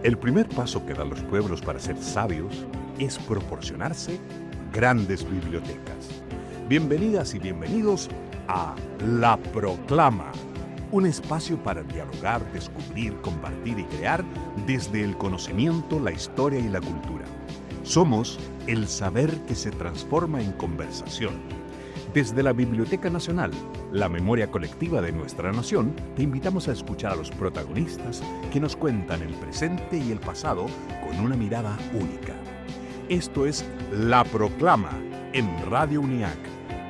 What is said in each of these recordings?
El primer paso que dan los pueblos para ser sabios es proporcionarse grandes bibliotecas. Bienvenidas y bienvenidos a La Proclama, un espacio para dialogar, descubrir, compartir y crear desde el conocimiento, la historia y la cultura. Somos el saber que se transforma en conversación. Desde la Biblioteca Nacional, la memoria colectiva de nuestra nación, te invitamos a escuchar a los protagonistas que nos cuentan el presente y el pasado con una mirada única. Esto es La Proclama en Radio UNIAC,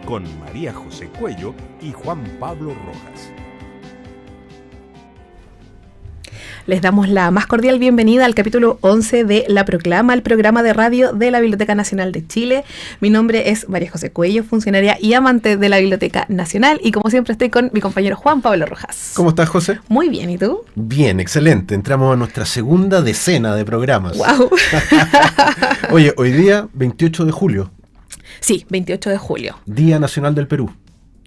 con María José Cuello y Juan Pablo Rojas. Les damos la más cordial bienvenida al capítulo 11 de La Proclama, el programa de radio de la Biblioteca Nacional de Chile. Mi nombre es María José Cuello, funcionaria y amante de la Biblioteca Nacional, y como siempre estoy con mi compañero Juan Pablo Rojas. ¿Cómo estás, José? Muy bien, ¿y tú? Bien, excelente. Entramos a nuestra segunda decena de programas. ¡Wow! Oye, hoy día, 28 de julio. Sí, 28 de julio. Día Nacional del Perú.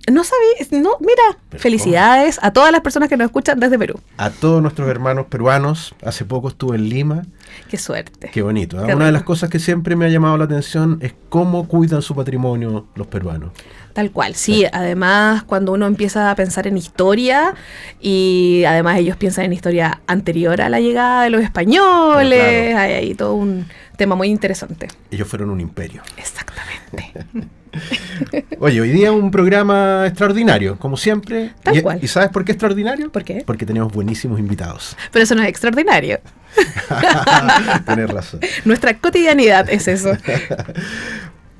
No sabía, no, mira, pero felicidades a todas las personas que nos escuchan desde Perú. A todos nuestros hermanos peruanos. Hace poco estuve en Lima. Qué suerte. Qué bonito. Qué Una rico. de las cosas que siempre me ha llamado la atención es cómo cuidan su patrimonio los peruanos. Tal cual, sí. Además, cuando uno empieza a pensar en historia, y además ellos piensan en historia anterior a la llegada de los españoles, Claro. hay ahí todo un tema muy interesante. Ellos fueron un imperio. Exactamente. Oye, hoy día un programa extraordinario, como siempre. Tal cual. ¿Y sabes por qué extraordinario? ¿Por qué? Porque tenemos buenísimos invitados. Pero eso no es extraordinario. Tienes razón. Nuestra cotidianidad es eso.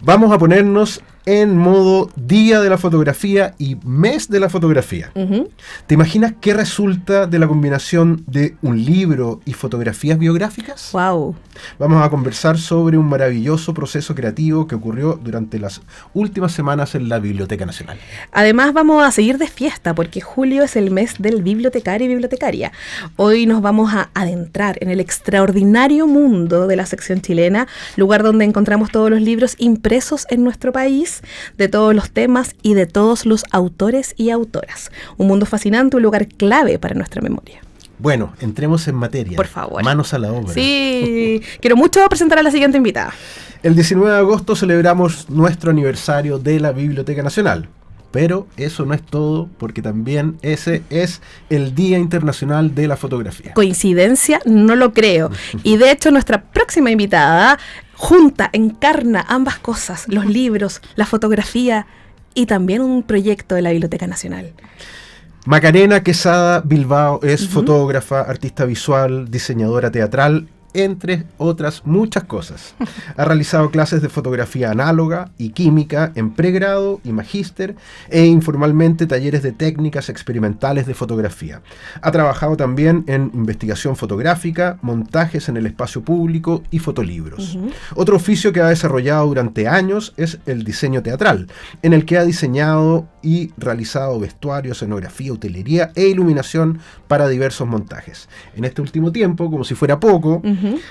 Vamos a ponernos en modo Día de la Fotografía y Mes de la Fotografía. Ujú. ¿Te imaginas qué resulta de la combinación de un libro y fotografías biográficas? Wow. Vamos a conversar sobre un maravilloso proceso creativo que ocurrió durante las últimas semanas en la Biblioteca Nacional. Además vamos a seguir de fiesta porque julio es el mes del bibliotecario y bibliotecaria. Hoy nos vamos a adentrar en el extraordinario mundo de la sección chilena, lugar donde encontramos todos los libros impresos en nuestro país, de todos los temas y de todos los autores y autoras. Un mundo fascinante, un lugar clave para nuestra memoria. Bueno, entremos en materia. Por favor. Manos a la obra. Sí, quiero mucho presentar a la siguiente invitada. El 19 de agosto celebramos nuestro aniversario de la Biblioteca Nacional. Pero eso no es todo, porque también ese es el Día Internacional de la Fotografía. ¿Coincidencia? No lo creo. Y de hecho nuestra próxima invitada junta, encarna ambas cosas, los libros, la fotografía y también un proyecto de la Biblioteca Nacional. Macarena Quesada Bilbao es fotógrafa, artista visual, diseñadora teatral, entre otras muchas cosas. Ha realizado clases de fotografía análoga y química en pregrado y magíster e informalmente talleres de técnicas experimentales de fotografía. Ha trabajado también en investigación fotográfica, montajes en el espacio público y fotolibros. Otro oficio que ha desarrollado durante años es el diseño teatral, en el que ha diseñado y realizado vestuario, escenografía, utilería e iluminación para diversos montajes. En este último tiempo, como si fuera poco,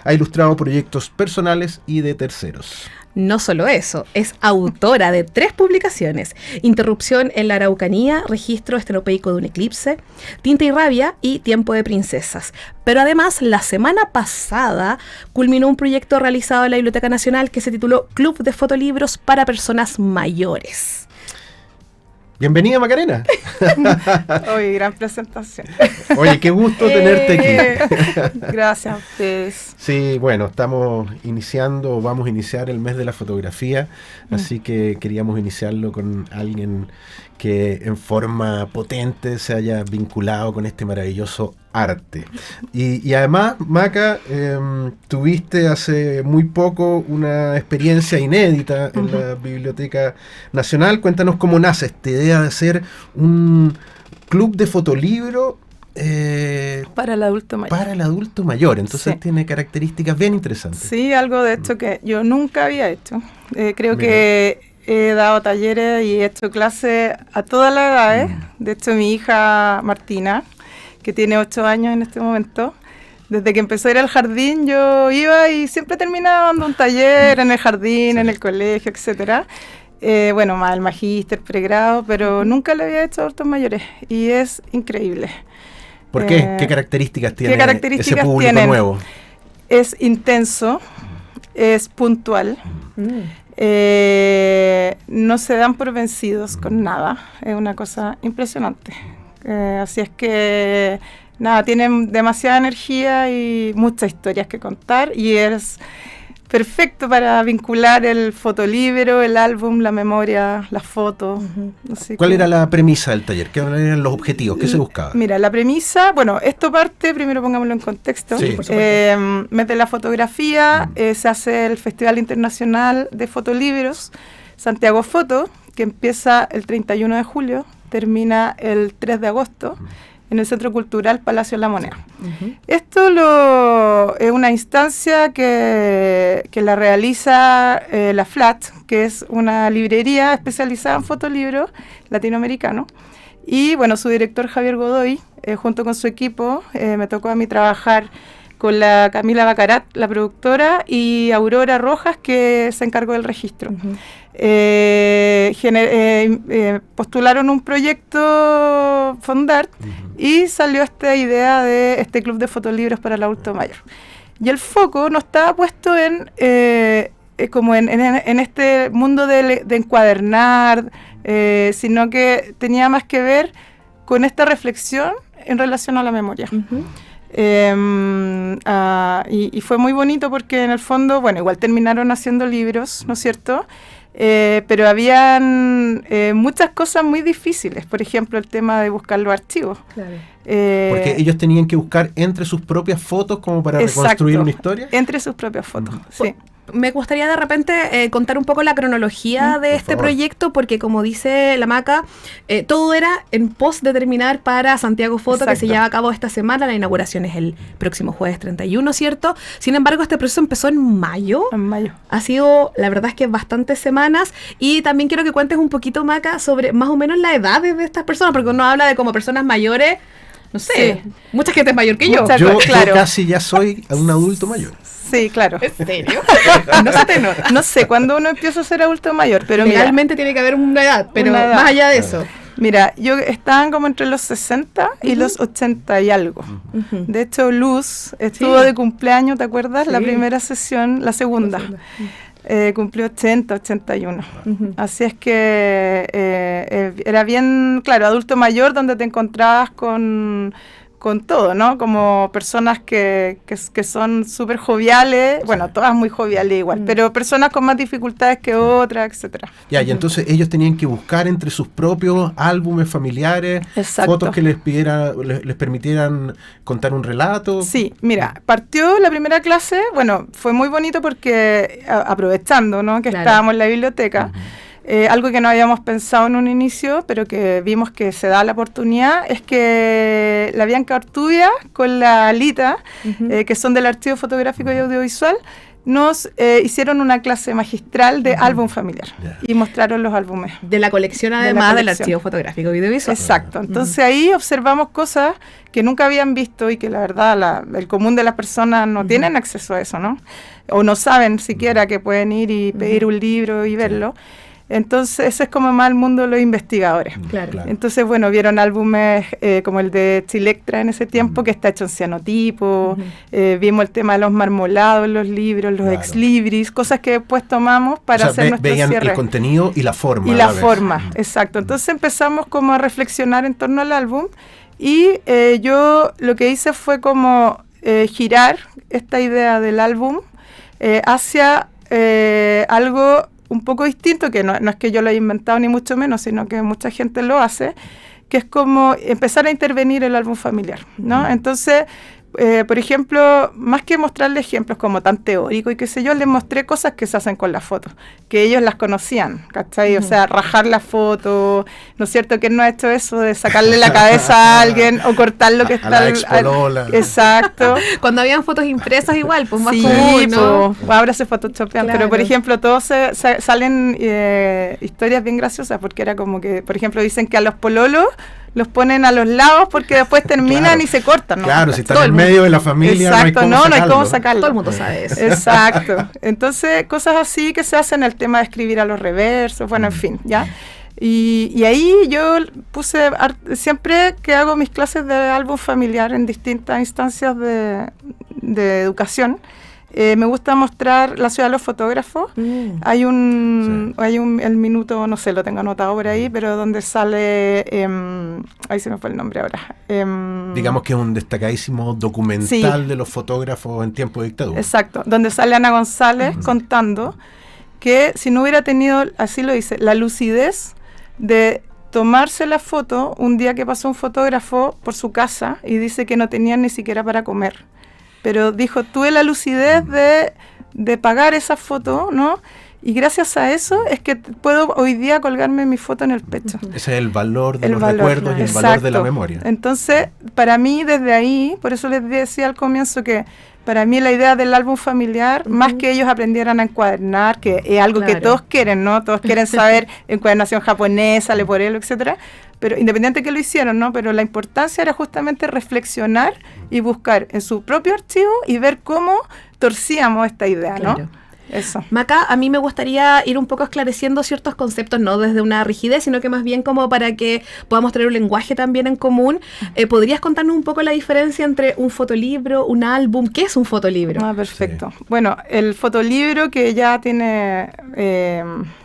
ha ilustrado proyectos personales y de terceros. No solo eso, es autora de 3 publicaciones: Interrupción en la Araucanía, Registro Estenopeico de un Eclipse, Tinta y Rabia y Tiempo de Princesas. Pero además, la semana pasada culminó un proyecto realizado en la Biblioteca Nacional que se tituló Club de Fotolibros para Personas Mayores. Bienvenida, Macarena. Oye, gran presentación. Oye, qué gusto tenerte aquí. Gracias a ustedes. Sí, bueno, estamos iniciando, vamos a iniciar el mes de la fotografía, así que queríamos iniciarlo con alguien que en forma potente se haya vinculado con este maravilloso arte. Y además, Maca, tuviste hace muy poco una experiencia inédita en la Biblioteca Nacional. Cuéntanos cómo nace esta idea de hacer un club de fotolibro Para el adulto mayor. para el adulto mayor. Entonces Sí. tiene características bien interesantes. Sí, algo de esto que yo nunca había hecho. Creo Mira. que he dado talleres y he hecho clases a todas las edades. De hecho, mi hija Martina, que tiene 8 años en este momento, desde que empezó a ir al jardín, yo iba y siempre terminaba dando un taller en el jardín, en el colegio, etcétera. Bueno, más el magíster, pregrado, pero nunca le había hecho a adultos mayores y es increíble. ¿Por qué? ¿Qué características tiene ¿Qué características ese público tienen? nuevo? es intenso, es puntual. No se dan por vencidos con nada. Es una cosa impresionante. Así es que, nada, tienen demasiada energía y muchas historias que contar, y es perfecto para vincular el fotolibro, el álbum, la memoria, las fotos. ¿Cuál era la premisa del taller? ¿Qué eran los objetivos? ¿Qué se buscaba? Mira, la premisa, bueno, esto parte, primero pongámoslo en contexto. Sí. Mes de la fotografía, se hace el Festival Internacional de Fotolibros, Santiago Foto, que empieza el 31 de julio, termina el 3 de agosto, en el Centro Cultural Palacio de la Moneda. Esto es una instancia que la realiza la FLAT, que es una librería especializada en fotolibros latinoamericano. Y bueno, su director Javier Godoy, junto con su equipo, me tocó a mí trabajar con la Camila Bacarat, la productora, y Aurora Rojas, que se encargó del registro. Postularon un proyecto Fondart y salió esta idea de este club de fotolibros para el adulto mayor. Y el foco no estaba puesto en este mundo de encuadernar, sino que tenía más que ver con esta reflexión en relación a la memoria. Y fue muy bonito porque en el fondo, bueno, igual terminaron haciendo libros, ¿no es cierto? Pero habían muchas cosas muy difíciles, por ejemplo el tema de buscar los archivos. Claro. Porque ellos tenían que buscar entre sus propias fotos como para reconstruir una historia. Entre sus propias fotos, sí. Me gustaría de repente contar un poco la cronología de este proyecto, porque como dice la Maca, todo era en pos de terminar para Santiago Foto, que se lleva a cabo esta semana. La inauguración es el próximo jueves 31, ¿cierto? Sin embargo, este proceso empezó en mayo. En mayo. Ha sido, la verdad es que bastantes semanas. Y también quiero que cuentes un poquito, Maca, sobre más o menos la edad de estas personas, porque uno habla de como personas mayores, no sé, mucha gente es mayor que yo. Yo casi ya soy un adulto mayor. Sí, claro. ¿En serio? No se te nota. No sé cuándo uno empieza a ser adulto mayor, pero legalmente tiene que haber una edad, pero una edad. Más allá de eso. Mira, yo estaban como entre los 60 y los 80 y algo. De hecho, Luz estuvo de cumpleaños, ¿te acuerdas? La primera sesión, la segunda. Cumplió 80, 81. Así es que era bien, claro, adulto mayor, donde te encontrabas con todo, ¿no? Como personas que son súper joviales, bueno, todas muy joviales igual, pero personas con más dificultades que otras, etcétera. Ya, y entonces ellos tenían que buscar entre sus propios álbumes familiares, fotos que les permitieran contar un relato. Sí, mira, partió la primera clase, bueno, fue muy bonito porque aprovechando, ¿no? Que estábamos en la biblioteca. Algo que no habíamos pensado en un inicio, pero que vimos que se da la oportunidad, es que la Bianca Ortubia con la Alita, que son del Archivo Fotográfico y Audiovisual, nos hicieron una clase magistral de álbum familiar y mostraron los álbumes. De la colección, además, del Archivo Fotográfico y Audiovisual. Exacto. Entonces ahí observamos cosas que nunca habían visto y que la verdad el común de las personas no tienen acceso a eso, ¿no? O no saben siquiera que pueden ir y pedir un libro y verlo. Entonces, eso es como más el mundo de los investigadores. Claro. Entonces, bueno, vieron álbumes como el de Chilectra en ese tiempo, que está hecho en cianotipo. Vimos el tema de los marmolados, los libros, los ex libris, cosas que después tomamos para hacer nuestro cierre. Veían el contenido y la forma. Y la forma, exacto. Entonces empezamos como a reflexionar en torno al álbum y yo lo que hice fue como girar esta idea del álbum hacia algo un poco distinto, que no es que yo lo haya inventado ni mucho menos, sino que mucha gente lo hace, que es como empezar a intervenir el álbum familiar, ¿no? Entonces, por ejemplo, más que mostrarle ejemplos como tan teóricos y qué sé yo, les mostré cosas que se hacen con las fotos, que ellos las conocían, ¿cachai? O sea, rajar la foto, ¿no es cierto? ¿Quién no ha hecho eso de sacarle la cabeza a alguien o cortar lo que está exacto. Cuando habían fotos impresas igual, pues más común, ¿no? Ahora se photoshopean, pero por ejemplo, todos salen historias bien graciosas, porque era como que, por ejemplo, dicen que a los pololos los ponen a los lados porque después terminan y se cortan, ¿no? Claro, si están en medio de la familia, exacto, no hay cómo sacarlo. Todo el mundo sabe eso. Exacto. Entonces, cosas así que se hacen, el tema de escribir a los reversos, bueno, en fin, ¿ya? Y ahí yo puse, siempre que hago mis clases de álbum familiar en distintas instancias de educación, me gusta mostrar la ciudad de los fotógrafos. Hay el minuto, no sé, lo tengo anotado por ahí, pero donde sale, ahí se me fue el nombre ahora. Digamos que es un destacadísimo documental de los fotógrafos en tiempo de dictadura. Exacto, donde sale Ana González contando que si no hubiera tenido, así lo dice, la lucidez de tomarse la foto un día que pasó un fotógrafo por su casa y dice que no tenían ni siquiera para comer. Pero dijo, tuve la lucidez de pagar esa foto, ¿no? Y gracias a eso es que puedo hoy día colgarme mi foto en el pecho. Ese es el valor de los recuerdos y el valor de la memoria. Entonces, para mí, desde ahí, por eso les decía al comienzo que para mí la idea del álbum familiar, más que ellos aprendieran a encuadernar, que es algo que todos quieren, ¿no? Todos quieren saber encuadernación japonesa, leporelo, etcétera. Pero independiente que lo hicieron, ¿no? Pero la importancia era justamente reflexionar y buscar en su propio archivo y ver cómo torcíamos esta idea, ¿no? Claro. Eso. Maca, a mí me gustaría ir un poco esclareciendo ciertos conceptos, no desde una rigidez, sino que más bien como para que podamos tener un lenguaje también en común. ¿Podrías contarnos un poco la diferencia entre un fotolibro, un álbum? ¿Qué es un fotolibro? Perfecto. Sí. Bueno, el fotolibro que ya tiene,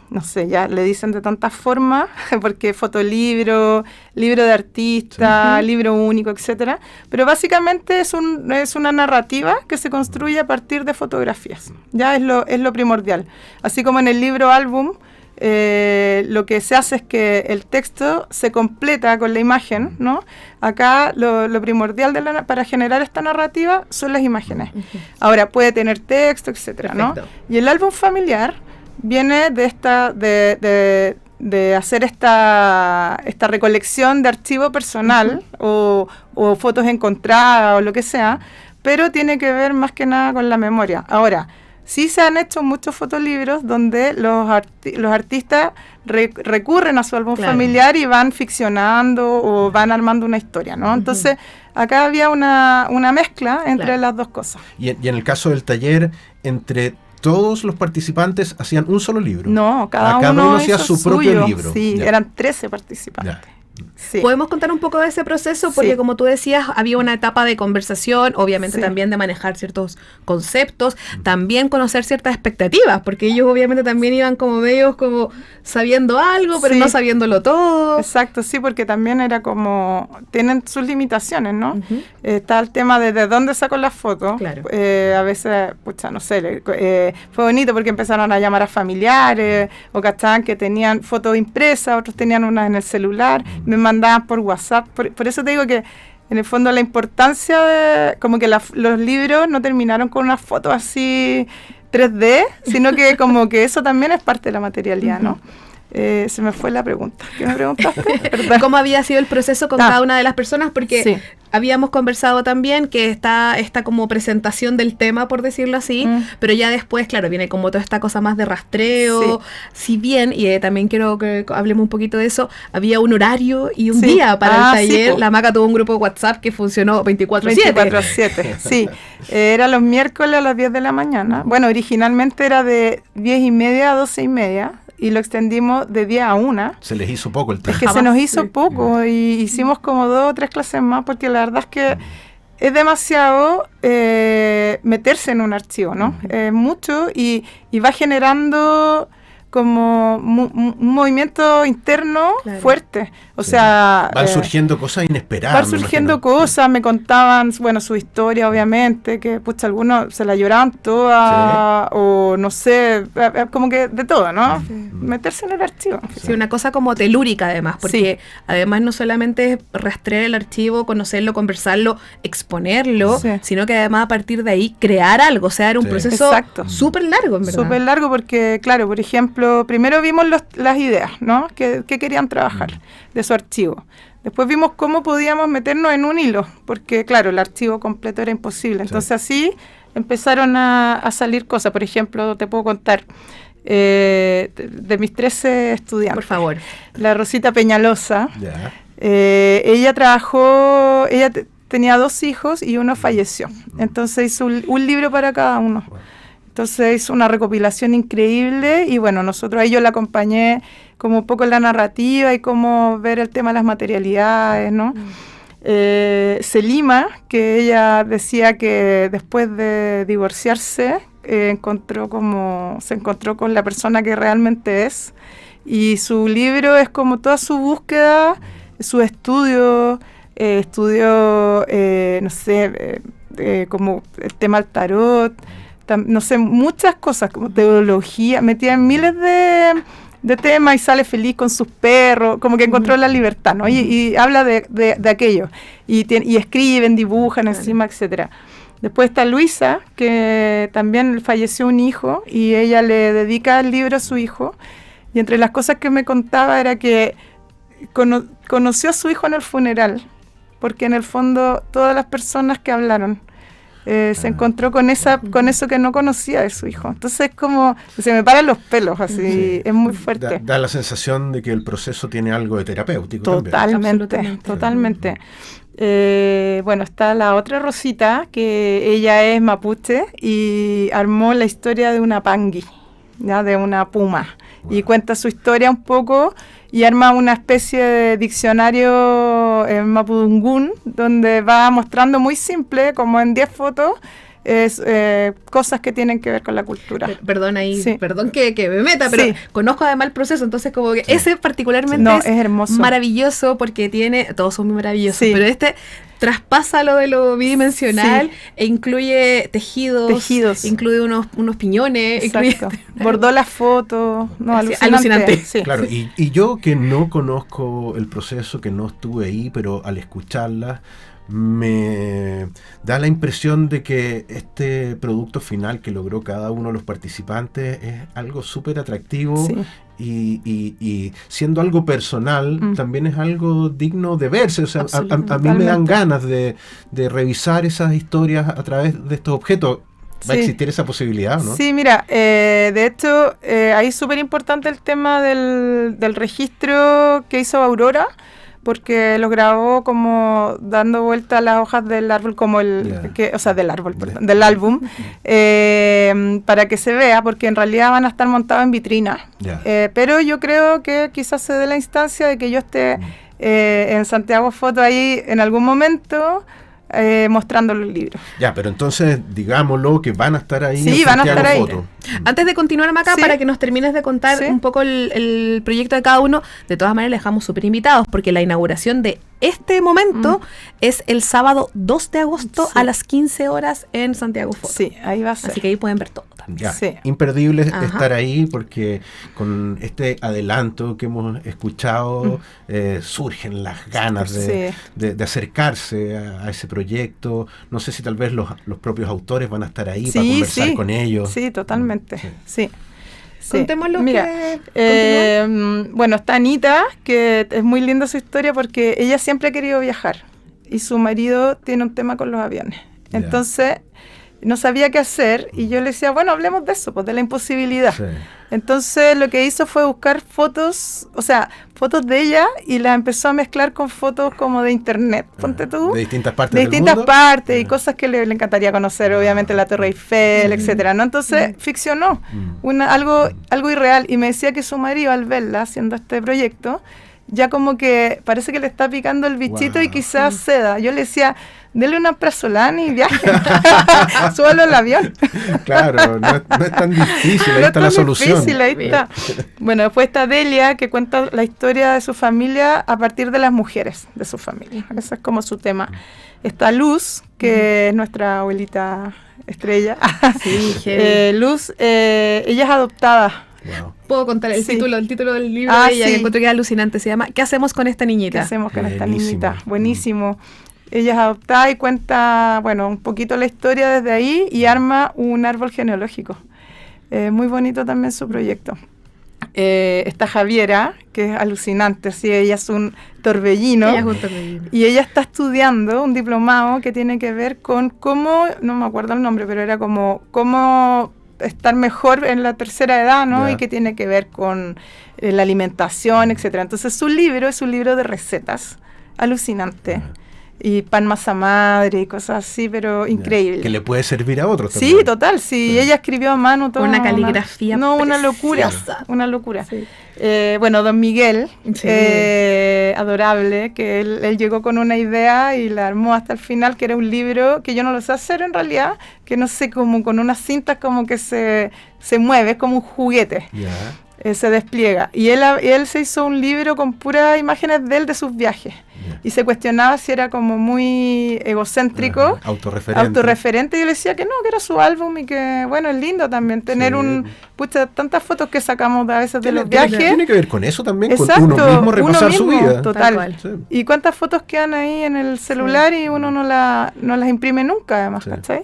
no sé, ya le dicen de tantas formas, porque fotolibro, libro de artista, libro único, etcétera. Pero básicamente es una narrativa que se construye a partir de fotografías. Ya es lo primordial. Así como en el libro álbum, lo que se hace es que el texto se completa con la imagen, ¿no? Acá lo primordial para generar esta narrativa son las imágenes. Ahora, puede tener texto, etcétera, ¿no? Y el álbum familiar viene de hacer esta recolección de archivo personal o fotos encontradas o lo que sea, pero tiene que ver más que nada con la memoria. Ahora, sí se han hecho muchos fotolibros donde los artistas recurren a su álbum familiar y van ficcionando o van armando una historia, ¿no? Entonces, acá había una mezcla entre las dos cosas. Y en el caso del taller, entre todos los participantes hacían un solo libro. No, cada uno hacía su propio libro. Sí, eran 13 participantes. Sí. ¿Podemos contar un poco de ese proceso? Porque como tú decías, había una etapa de conversación, obviamente también de manejar ciertos conceptos, también conocer ciertas expectativas, porque ellos obviamente también iban como medios como sabiendo algo, pero no sabiéndolo todo. Exacto, sí, porque también era como, tienen sus limitaciones, ¿no? Está el tema de dónde saco las fotos. Claro. A veces, pucha, no sé, fue bonito porque empezaron a llamar a familiares, o cachaban que tenían fotos impresas, otros tenían unas en el celular, me mandaban por WhatsApp. Por eso te digo que en el fondo la importancia de como que los libros no terminaron con una foto así 3D, sino que como que eso también es parte de la materialidad, ¿no? Se me fue la pregunta. ¿Qué me preguntaste? ¿Cómo había sido el proceso con cada una de las personas? Porque habíamos conversado también que está esta como presentación del tema, por decirlo así, pero ya después, claro, viene como toda esta cosa más de rastreo. Si bien, y también quiero que hablemos un poquito de eso, había un horario y un día para el taller. La Maca tuvo un grupo de WhatsApp que funcionó 24/7. 24/7, sí. Era los miércoles a las 10 de la mañana. Bueno, originalmente era de 10:30 a 12:30. Y lo extendimos de 10 a 1. Se les hizo poco el tiempo. Es que se nos hizo poco y hicimos como 2 o 3 clases más porque la verdad es que es demasiado meterse en un archivo, ¿no? Mucho y va generando como un movimiento interno fuerte. O sea... Van surgiendo cosas inesperadas. Van surgiendo cosas, me contaban, bueno, su historia, obviamente, que, pucha, algunos se la lloraban toda, o no sé, como que de todo, ¿no? Meterse en el archivo. Sí, una cosa como telúrica, además, porque además no solamente es rastrear el archivo, conocerlo, conversarlo, exponerlo, sino que además a partir de ahí crear algo. O sea, era un proceso súper largo, en verdad. Súper largo porque, claro, por ejemplo, primero vimos las ideas, ¿no? ¿Qué querían trabajar de su archivo? Después vimos cómo podíamos meternos en un hilo, porque, claro, el archivo completo era imposible. Entonces, así empezaron a salir cosas. Por ejemplo, te puedo contar de mis 13 estudiantes. Por favor. La Rosita Peñalosa. Ella trabajó... tenía 2 hijos y uno falleció. Entonces hizo un libro para cada uno. Entonces hizo una recopilación increíble y bueno, nosotros ahí yo la acompañé como un poco en la narrativa y cómo ver el tema de las materialidades, ¿no? Selima, que ella decía que después de divorciarse se encontró con la persona que realmente es, y su libro es como toda su búsqueda, su estudio, no sé, como el tema del tarot, no sé, muchas cosas, como teología, metida en miles de temas y sale feliz con sus perros, como que encontró la libertad, ¿no? Y habla de aquello, y escriben, dibujan encima, etcétera. Después está Luisa, que también falleció un hijo, y ella le dedica el libro a su hijo, y entre las cosas que me contaba era que conoció a su hijo en el funeral, porque en el fondo todas las personas que hablaron se encontró con eso que no conocía de su hijo. Entonces como se me paran los pelos, así, es muy fuerte. Da la sensación de que el proceso tiene algo de terapéutico. Totalmente. Bueno, está la otra Rosita, que ella es mapuche y armó la historia de una pangui, ¿ya? De una puma. Wow. Y cuenta su historia un poco y arma una especie de diccionario en mapudungún, donde va mostrando muy simple, como en 10 fotos, cosas que tienen que ver con la cultura. Perdón ahí, sí. Perdón que me meta, pero sí, conozco además el proceso, entonces como que ese particularmente es hermoso, maravilloso, porque todos son muy maravillosos, pero traspasa lo de lo bidimensional e incluye tejidos, incluye unos piñones, bordó las fotos, alucinante. Sí. Claro, y yo que no conozco el proceso, que no estuve ahí, pero al escucharla me da la impresión de que este producto final que logró cada uno de los participantes es algo súper atractivo. Sí. Y siendo algo personal, también es algo digno de verse. O sea, a mí me dan ganas de revisar esas historias a través de estos objetos. ¿Va a existir esa posibilidad, no? Sí, mira, de hecho, ahí es súper importante el tema del registro que hizo Aurora, porque lo grabó como dando vuelta a las hojas del árbol, como del álbum, para que se vea, porque en realidad van a estar montados en vitrina. Pero yo creo que quizás se dé la instancia de que yo esté en Santiago Foto ahí en algún momento, mostrando los libros. Ya, pero entonces digámoslo que van a estar ahí. Sí, en van a estar ahí. Foto. Antes de continuar, Maca, para que nos termines de contar un poco el proyecto de cada uno, de todas maneras les dejamos súper invitados, porque la inauguración de este momento es el sábado 2 de agosto a las 15 horas en Santiago Foto. Sí, ahí va a ser. Así que ahí pueden ver todo. Ya, imperdible estar ahí, porque con este adelanto que hemos escuchado surgen las ganas de acercarse a ese proyecto. No sé si tal vez los propios autores van a estar ahí para conversar con ellos. Sí, totalmente. Sí. Contémoslo. Mira, bueno, está Anita, que es muy linda su historia porque ella siempre ha querido viajar y su marido tiene un tema con los aviones. Entonces no sabía qué hacer y yo le decía, bueno, hablemos de eso, pues de la imposibilidad. Entonces lo que hizo fue buscar fotos de ella, y las empezó a mezclar con fotos como de internet, ponte tú. De distintas partes del mundo. De distintas partes y cosas que le encantaría conocer, obviamente la Torre Eiffel, etcétera, ¿no? Entonces ficcionó algo irreal, y me decía que su marido, al verla haciendo este proyecto, ya como que parece que le está picando el bichito y quizás ceda. Yo le decía, dele una prazolana y viaje. Súbalo al avión. Claro, no es tan difícil, ahí está la solución. Ahí está. Bueno, después está Delia, que cuenta la historia de su familia a partir de las mujeres de su familia. Ese es como su tema. Está Luz, que es nuestra abuelita estrella. Luz, ella es adoptada. Wow. Puedo contar el título del libro de ella, que encuentro que es alucinante. Se llama ¿Qué hacemos con esta niñita? ¿Qué hacemos con esta niñita? Buenísimo. Ella es adoptada y cuenta, un poquito la historia desde ahí, y arma un árbol genealógico. Muy bonito también su proyecto. Está Javiera, que es alucinante, ella es un torbellino. Y ella está estudiando un diplomado que tiene que ver con cómo, no me acuerdo el nombre, pero era como cómo estar mejor en la tercera edad, ¿no? Y que tiene que ver con la alimentación, etcétera. Entonces su libro es un libro de recetas, alucinante. y pan masa madre y cosas así, pero increíble. Que le puede servir a otros Sí, también. total, sí, ella escribió a mano todo. Una caligrafía una locura, preciosa. una locura. Sí. Bueno, don Miguel, Sí. adorable, que él llegó con una idea y la armó hasta el final, que era un libro que yo no lo sé hacer en realidad, que no sé, como con unas cintas como que se mueve, es como un juguete. Ya. Se despliega. Y él se hizo un libro con puras imágenes de él, de sus viajes. Ya. Y se cuestionaba si era como muy egocéntrico, Ajá, autorreferente. Y yo le decía que no, que era su álbum y que, bueno, es lindo también tener tantas fotos que sacamos a veces de los viajes. Tiene que ver con eso también, Exacto, con uno mismo repasar su vida. Tal Total. cual. Sí. Y cuántas fotos quedan ahí en el celular y uno no las imprime nunca, además, Sí. ¿cachai?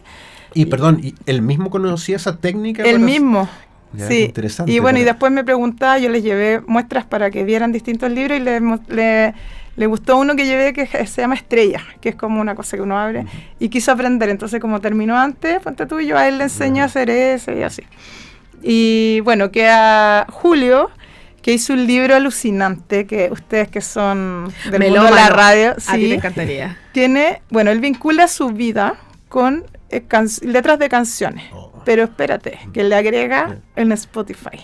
Y perdón, ¿y él mismo conocía esa técnica? El para- mismo. Ya, Sí, interesante, y bueno, y para- después me preguntaba, yo les llevé muestras para que vieran distintos libros y le gustó uno que llevé que se llama Estrella, que es como una cosa que uno abre, y quiso aprender. Entonces, como terminó antes, ponte tú, yo a él le enseñé a hacer ese y así. Y bueno, queda Julio, que hizo un libro alucinante, que ustedes que son del mundo de la radio, A ti sí, te encantaría. él vincula su vida con letras de canciones. Oh. Pero espérate, que le agrega en Spotify.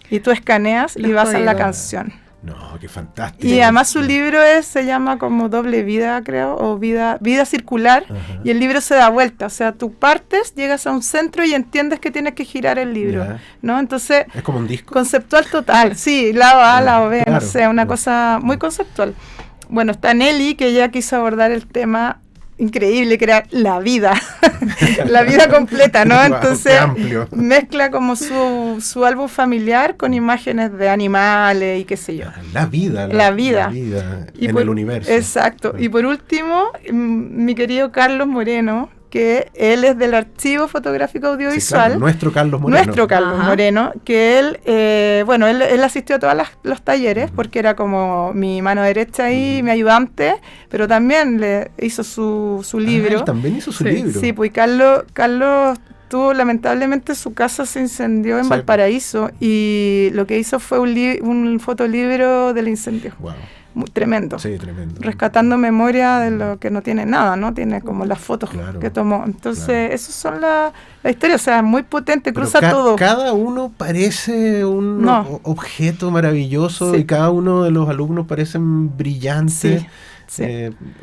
Y tú escaneas y Los vas a la códigos. canción. No, qué fantástico. Y además su libro se llama como Doble Vida, creo, o Vida Circular. Ajá. Y el libro se da vuelta. O sea, tú partes, llegas a un centro y entiendes que tienes que girar el libro. Ya. ¿No? Entonces, ¿Es como un disco? conceptual total. Sí, lado A, lado B, Claro, no sé, una claro. cosa muy conceptual. Bueno, está Nelly, que ella quiso abordar el tema increíble, que era la vida, la vida completa, ¿no? Guau, Entonces qué amplio. mezcla como su álbum familiar con imágenes de animales y qué sé yo. La vida. La vida. Y en el universo. Exacto. Claro. Y por último, mi querido Carlos Moreno, que él es del Archivo Fotográfico Sí, Audiovisual. claro, nuestro Carlos Moreno. Nuestro Carlos Ajá. Moreno, que él asistió a todos los talleres porque era como mi mano derecha y mi ayudante, pero también le hizo su libro. Él también hizo su Sí, libro. Sí, pues Carlos tuvo, lamentablemente, su casa se incendió en Sí. Valparaíso y lo que hizo fue un fotolibro del incendio. Wow. Tremendo. Sí, tremendo. Rescatando memoria de lo que no tiene nada, ¿no? Tiene como las fotos Claro, que tomó. Entonces, claro. esas son la historia, o sea, muy potente, Pero cruza todo. Cada uno parece un No. objeto maravilloso Sí. y cada uno de los alumnos parecen brillantes. Sí, sí.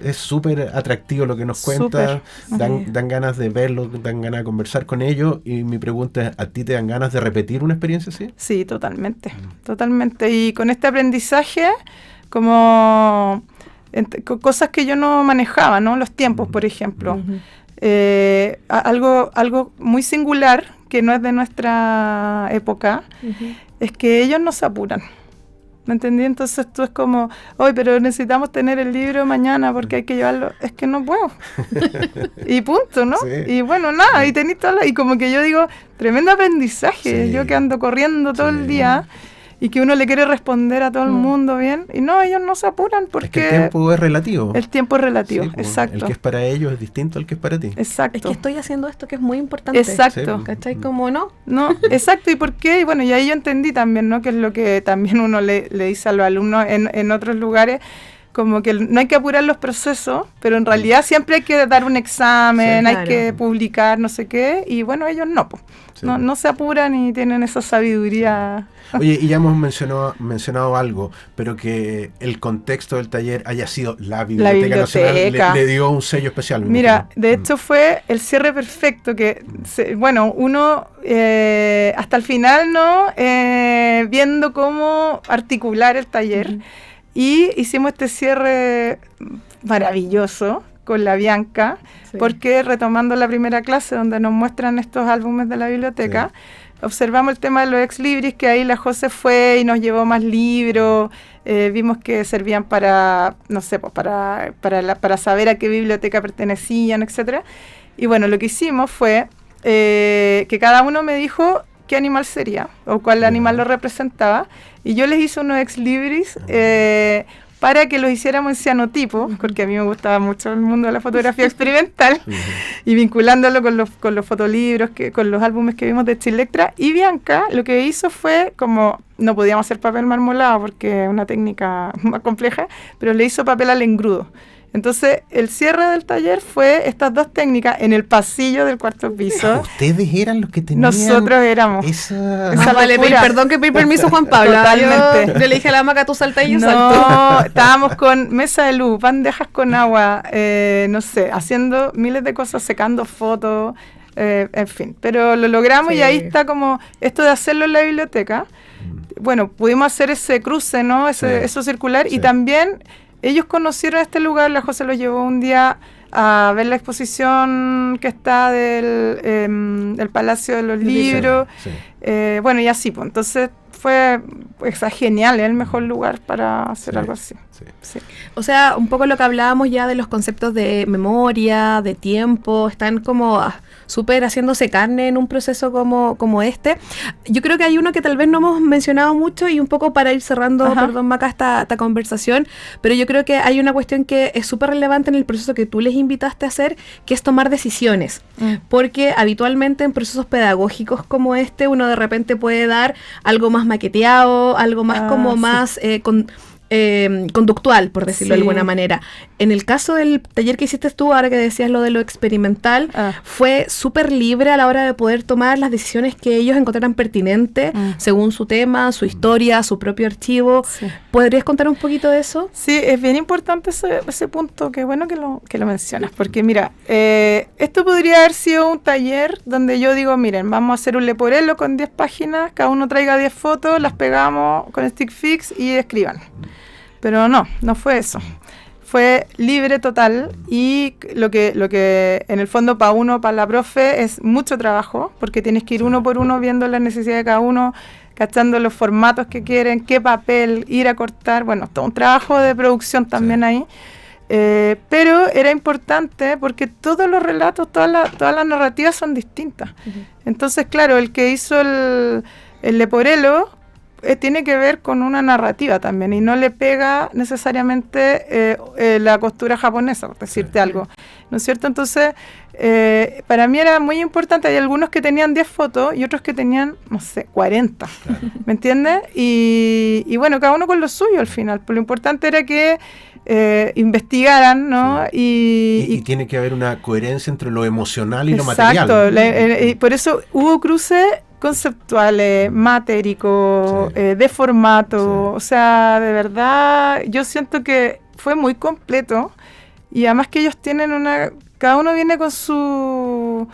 Es súper atractivo lo que nos cuenta. Súper. Dan ganas de verlo, dan ganas de conversar con ellos. Y mi pregunta es, ¿a ti te dan ganas de repetir una experiencia así? Sí, totalmente, totalmente. Y con este aprendizaje, como cosas que yo no manejaba, ¿no? Los tiempos, por ejemplo. Algo muy singular, que no es de nuestra época, es que ellos no se apuran. ¿Me entendí? Entonces tú es como, hoy pero necesitamos tener el libro mañana porque hay que llevarlo. Es que no puedo. Y punto, ¿no? Sí. Y bueno, nada, y tenés y como que yo digo, tremendo aprendizaje. Sí. Yo que ando corriendo todo Sí. el día y que uno le quiere responder a todo el mundo bien. Y no, ellos no se apuran porque Es que el tiempo es relativo. el tiempo es relativo. Sí, pues, Exacto. El que es para ellos es distinto al que es para ti. Exacto. Es que estoy haciendo esto que es muy importante. Exacto. Sí. ¿Cachai? Como no. No, exacto, ¿y por qué? Y bueno, y ahí yo entendí también, ¿no? Que es lo que también uno le dice a los alumnos en otros lugares, como que no hay que apurar los procesos, pero en realidad siempre hay que dar un examen, Sí, hay claro. que publicar, no sé qué, y bueno, ellos no, pues. Sí. No se apuran y tienen esa sabiduría. Oye, y ya hemos mencionado algo, pero que el contexto del taller haya sido la Biblioteca Nacional le dio un sello especial. me Mira, imagino. de hecho fue el cierre perfecto, que uno hasta el final, ¿no? Viendo cómo articular el taller, y hicimos este cierre maravilloso con la Bianca, Sí. porque retomando la primera clase donde nos muestran estos álbumes de la biblioteca, observamos el tema de los ex libris, que ahí la José fue y nos llevó más libros, vimos que servían para, no sé, pues para saber a qué biblioteca pertenecían, etcétera. Y bueno, lo que hicimos fue que cada uno me dijo qué animal sería o cuál animal lo representaba, y yo les hice unos ex libris para que los hiciéramos en cianotipo, porque a mí me gustaba mucho el mundo de la fotografía experimental, y vinculándolo con los fotolibros, con los álbumes que vimos de Chilectra. Y Bianca lo que hizo fue, como no podíamos hacer papel marmolado porque es una técnica más compleja, pero le hizo papel al engrudo. Entonces, el cierre del taller fue estas dos técnicas en el pasillo del cuarto piso. Ustedes eran los que tenían... Nosotros éramos. Esa vale, perdón que pedí permiso, Juan Pablo. Totalmente. Yo le dije a la Maca, tú salta y yo No, salto. estábamos con mesa de luz, bandejas con agua, no sé, haciendo miles de cosas, secando fotos, en fin. Pero lo logramos y ahí está como esto de hacerlo en la biblioteca. Bueno, pudimos hacer ese cruce, ¿no? Eso circular y también... Ellos conocieron este lugar, la José los llevó un día a ver la exposición que está del Palacio de los Libros. Sí. Bueno, y así, pues. Entonces fue genial, es el mejor lugar para hacer algo así. Sí. O sea, un poco lo que hablábamos ya de los conceptos de memoria, de tiempo, están como súper haciéndose carne en un proceso como este. Yo creo que hay uno que tal vez no hemos mencionado mucho y un poco para ir cerrando, perdón Maca, esta conversación, pero yo creo que hay una cuestión que es súper relevante en el proceso que tú les invitaste a hacer, que es tomar decisiones, porque habitualmente en procesos pedagógicos como este uno de repente puede dar algo más maqueteado, algo más más conductual, por decirlo de alguna manera. En el caso del taller que hiciste tú, ahora que decías lo de lo experimental, fue súper libre a la hora de poder tomar las decisiones que ellos encontraran pertinentes según su tema, su historia, su propio archivo. ¿Podrías contar un poquito de eso? Sí, es bien importante ese punto, qué bueno que lo mencionas, porque mira, esto podría haber sido un taller donde yo digo, miren, vamos a hacer un leporello con 10 páginas, cada uno traiga 10 fotos, las pegamos con stick fix y escriban. Pero no fue eso. Fue libre total y lo que en el fondo para la profe es mucho trabajo, porque tienes que ir uno por uno viendo las necesidades de cada uno, cachando los formatos que quieren, qué papel, ir a cortar, bueno, todo un trabajo de producción también ahí. Pero era importante porque todos los relatos, todas las narrativas son distintas. Entonces, claro, el que hizo el leporello tiene que ver con una narrativa también y no le pega necesariamente la costura japonesa, por decirte algo, ¿no es cierto? Entonces, para mí era muy importante. Hay algunos que tenían 10 fotos y otros que tenían, no sé, 40, ¿me entiendes? Y bueno, cada uno con lo suyo al final, pero lo importante era que investigaran, ¿no? Y tiene que haber una coherencia entre lo emocional y lo material. Exacto, y por eso hubo cruces conceptuales, matéricos, de formato, o sea, de verdad, yo siento que fue muy completo y además que ellos tienen cada uno viene con su...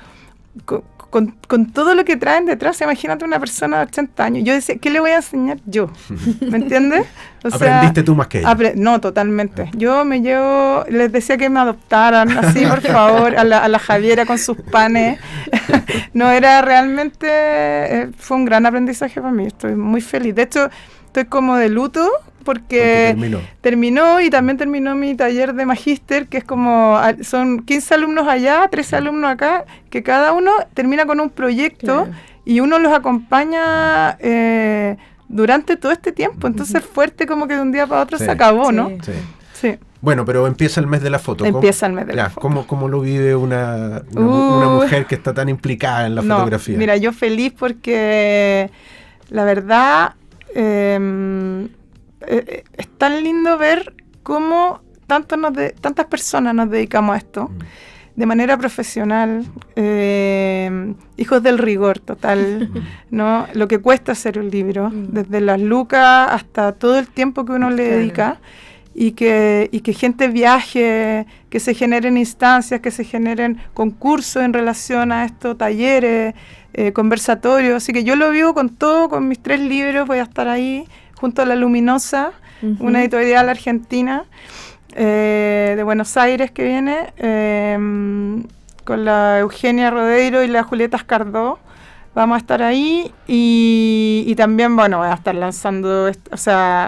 Con todo lo que traen detrás. Imagínate una persona de 80 años. Yo decía, ¿qué le voy a enseñar yo? ¿Me entiendes? ¿Aprendiste tú más que ella? No, totalmente. Yo les decía que me adoptaran, así, por favor, a la Javiera con sus panes. No, era realmente, fue un gran aprendizaje para mí. Estoy muy feliz. De hecho, estoy como de luto porque terminó y también terminó mi taller de magíster, que es como, son 15 alumnos allá, 13 alumnos acá, que cada uno termina con un proyecto y uno los acompaña durante todo este tiempo. Entonces fuerte como que de un día para otro se acabó, ¿no? Sí. Bueno, pero empieza el mes de la foto. Empieza el mes de la foto. ¿Cómo lo vive una mujer que está tan implicada en la fotografía? Mira, yo feliz porque la verdad... es tan lindo ver cómo tantas personas nos dedicamos a esto de manera profesional, hijos del rigor total, ¿no? Lo que cuesta hacer un libro, desde las lucas hasta todo el tiempo que uno le dedica, y que gente viaje, que se generen instancias, que se generen concursos en relación a esto, talleres, conversatorios. Así que yo lo vivo con todo, con mis 3 libros, voy a estar ahí junto a La Luminosa, una editorial argentina de Buenos Aires que viene, con la Eugenia Rodeiro y la Julieta Escardó. Vamos a estar ahí y también, bueno, voy a estar lanzando,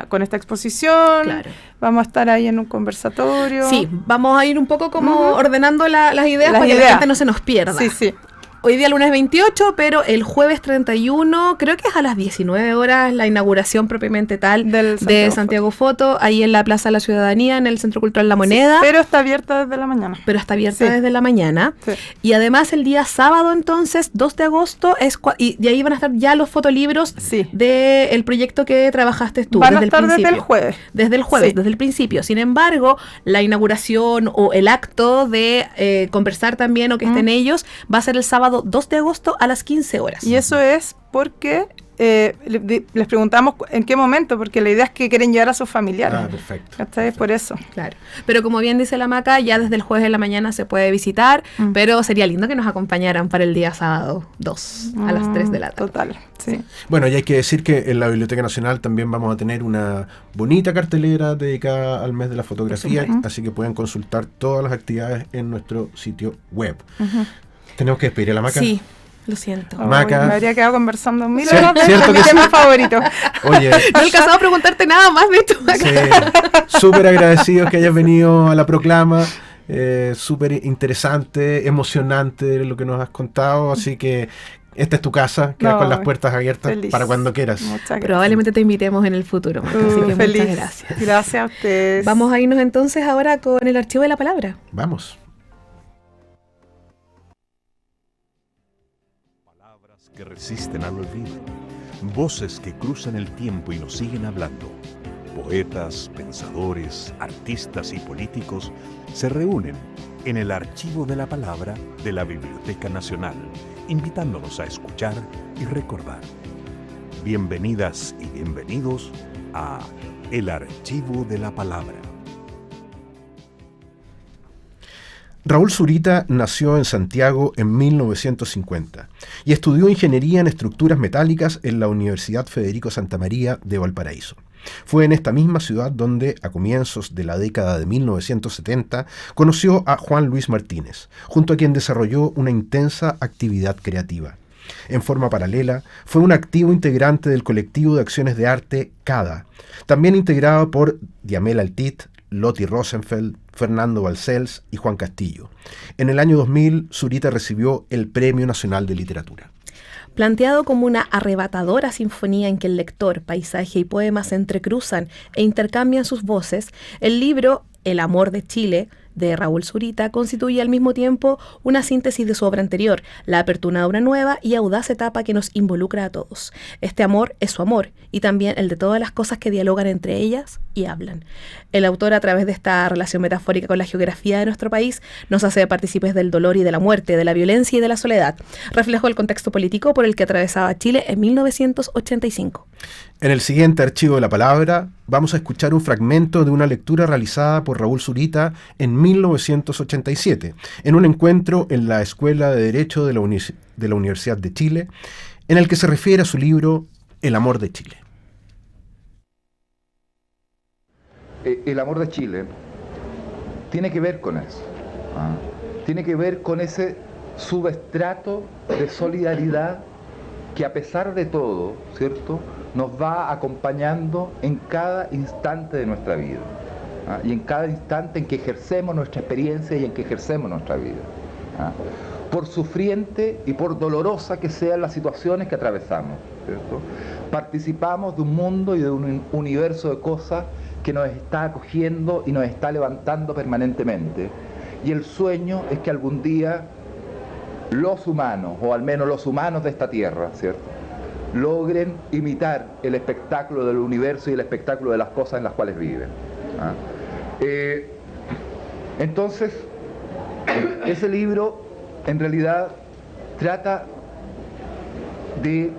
con esta exposición. Claro. Vamos a estar ahí en un conversatorio. Sí, vamos a ir un poco como ordenando las ideas para que la gente no se nos pierda. Sí. Hoy día lunes 28, pero el jueves 31, creo que es a las 19 horas la inauguración propiamente tal de Santiago Foto, ahí en la Plaza de la Ciudadanía, en el Centro Cultural La Moneda. Sí, pero está abierta desde la mañana. Desde la mañana. Sí. Y además el día sábado, entonces, 2 de agosto, y ahí van a estar ya los fotolibros del proyecto que trabajaste tú. Van a estar desde el jueves. Desde el jueves, desde el principio. Sin embargo, la inauguración o el acto de conversar también o que estén ellos va a ser el sábado 2 de agosto a las 15 horas. Y eso es porque les preguntamos en qué momento, porque la idea es que quieren llevar a sus familiares. Perfecto. ¿Está? Por eso. Claro. Pero como bien dice la Maca, ya desde el jueves de la mañana se puede visitar, pero sería lindo que nos acompañaran para el día sábado 2 a las 3 de la tarde. Total, sí. Bueno, y hay que decir que en la Biblioteca Nacional también vamos a tener una bonita cartelera dedicada al mes de la fotografía, así que pueden consultar todas las actividades en nuestro sitio web. ¿Tenemos que despedir a la Maca? Sí. Lo siento. Maca. Me habría quedado conversando 1000 horas de mi tema favorito. Oye. No he alcanzado a preguntarte nada más de esto, Maca. Sí, súper agradecidos que hayas venido a la proclama. Súper interesante, emocionante lo que nos has contado. Así que esta es tu casa, queda con las puertas abiertas para cuando quieras. Probablemente te invitemos en el futuro, Maca, así que feliz. Muchas gracias. Gracias a ustedes. Vamos a irnos entonces ahora con el archivo de la palabra. Vamos. Que resisten al olvido, voces que cruzan el tiempo y nos siguen hablando. Poetas, pensadores, artistas y políticos se reúnen en el archivo de la palabra de la Biblioteca Nacional, invitándonos a escuchar y recordar. Bienvenidas y bienvenidos a El Archivo de la Palabra. Raúl Zurita nació en Santiago en 1950 y estudió ingeniería en estructuras metálicas en la Universidad Federico Santa María de Valparaíso. Fue en esta misma ciudad donde, a comienzos de la década de 1970, conoció a Juan Luis Martínez, junto a quien desarrolló una intensa actividad creativa. En forma paralela, fue un activo integrante del colectivo de acciones de arte CADA, también integrado por Diamela Altit, Loti Rosenfeld, Fernando Balcells y Juan Castillo. En el año 2000, Zurita recibió el Premio Nacional de Literatura. Planteado como una arrebatadora sinfonía en que el lector, paisaje y poemas se entrecruzan e intercambian sus voces, el libro El amor de Chile, de Raúl Zurita, constituye al mismo tiempo una síntesis de su obra anterior, la apertura de una nueva y audaz etapa que nos involucra a todos. Este amor es su amor, y también el de todas las cosas que dialogan entre ellas y hablan. El autor, a través de esta relación metafórica con la geografía de nuestro país, nos hace partícipes del dolor y de la muerte, de la violencia y de la soledad. Reflejo el contexto político por el que atravesaba Chile en 1985. En el siguiente archivo de la palabra, vamos a escuchar un fragmento de una lectura realizada por Raúl Zurita en 1987, en un encuentro en la Escuela de Derecho de la Universidad de Chile, en el que se refiere a su libro El amor de Chile. El amor de Chile tiene que ver con eso. Tiene que ver con ese subestrato de solidaridad que, a pesar de todo, ¿cierto?, nos va acompañando en cada instante de nuestra vida, y en cada instante en que ejercemos nuestra experiencia y en que ejercemos nuestra vida, por sufriente y por dolorosa que sean las situaciones que atravesamos, ¿cierto? Participamos de un mundo y de un universo de cosas que nos está acogiendo y nos está levantando permanentemente, y el sueño es que algún día los humanos, o al menos los humanos de esta tierra, ¿cierto?, logren imitar el espectáculo del universo y el espectáculo de las cosas en las cuales viven. Entonces, ese libro en realidad trata de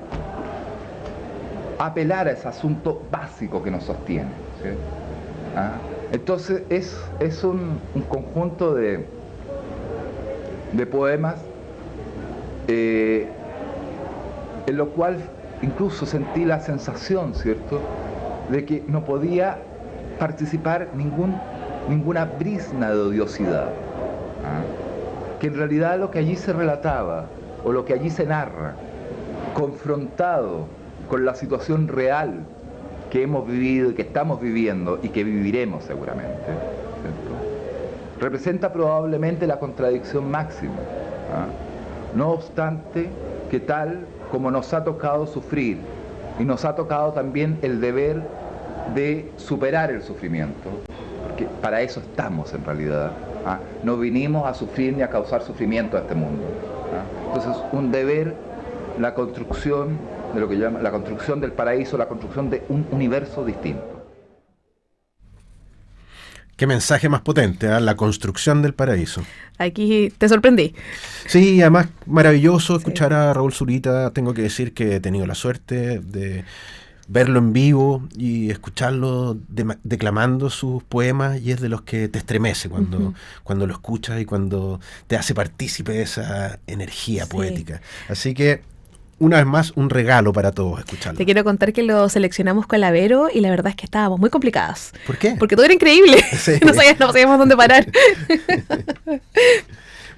apelar a ese asunto básico que nos sostiene, ¿sí? Entonces es un conjunto de poemas en lo cual incluso sentí la sensación, ¿cierto?, de que no podía participar ninguna brizna de odiosidad, que en realidad lo que allí se relataba o lo que allí se narra, confrontado con la situación real que hemos vivido y que estamos viviendo y que viviremos seguramente, ¿cierto?, representa probablemente la contradicción máxima, No obstante, que tal como nos ha tocado sufrir y nos ha tocado también el deber de superar el sufrimiento, porque para eso estamos en realidad, no vinimos a sufrir ni a causar sufrimiento a este mundo. Entonces, un deber, la construcción de lo que llama la construcción del paraíso, la construcción de un universo distinto. Qué mensaje más potente, la construcción del paraíso. Aquí te sorprendí. Sí, además maravilloso escuchar a Raúl Zurita. Tengo que decir que he tenido la suerte de verlo en vivo y escucharlo declamando sus poemas, y es de los que te estremece cuando lo escuchas y cuando te hace partícipe de esa energía poética. Así que, una vez más, un regalo para todos escucharlo. Te quiero contar que lo seleccionamos con la Vero y la verdad es que estábamos muy complicadas. ¿Por qué? Porque todo era increíble. Sí. No sabíamos dónde parar.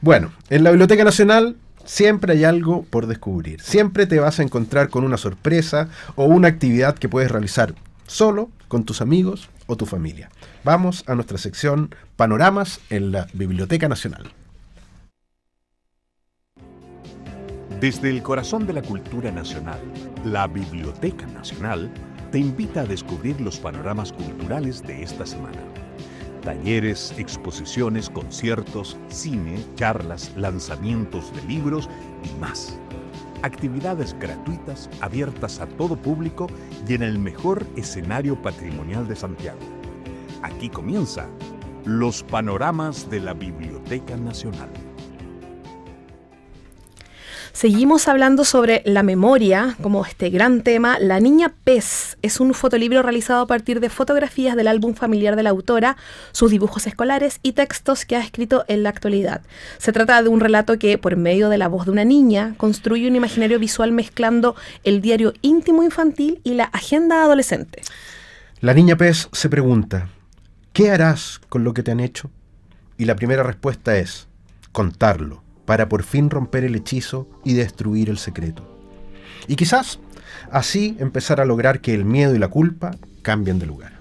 Bueno, en la Biblioteca Nacional siempre hay algo por descubrir. Siempre te vas a encontrar con una sorpresa o una actividad que puedes realizar solo, con tus amigos o tu familia. Vamos a nuestra sección Panoramas en la Biblioteca Nacional. Desde el corazón de la cultura nacional, la Biblioteca Nacional te invita a descubrir los panoramas culturales de esta semana. Talleres, exposiciones, conciertos, cine, charlas, lanzamientos de libros y más. Actividades gratuitas, abiertas a todo público y en el mejor escenario patrimonial de Santiago. Aquí comienza los panoramas de la Biblioteca Nacional. Seguimos hablando sobre la memoria, como este gran tema. La Niña Pez es un fotolibro realizado a partir de fotografías del álbum familiar de la autora, sus dibujos escolares y textos que ha escrito en la actualidad. Se trata de un relato que, por medio de la voz de una niña, construye un imaginario visual mezclando el diario íntimo infantil y la agenda adolescente. La Niña Pez se pregunta, ¿qué harás con lo que te han hecho? Y la primera respuesta es, contarlo, para por fin romper el hechizo y destruir el secreto. Y quizás así empezar a lograr que el miedo y la culpa cambien de lugar.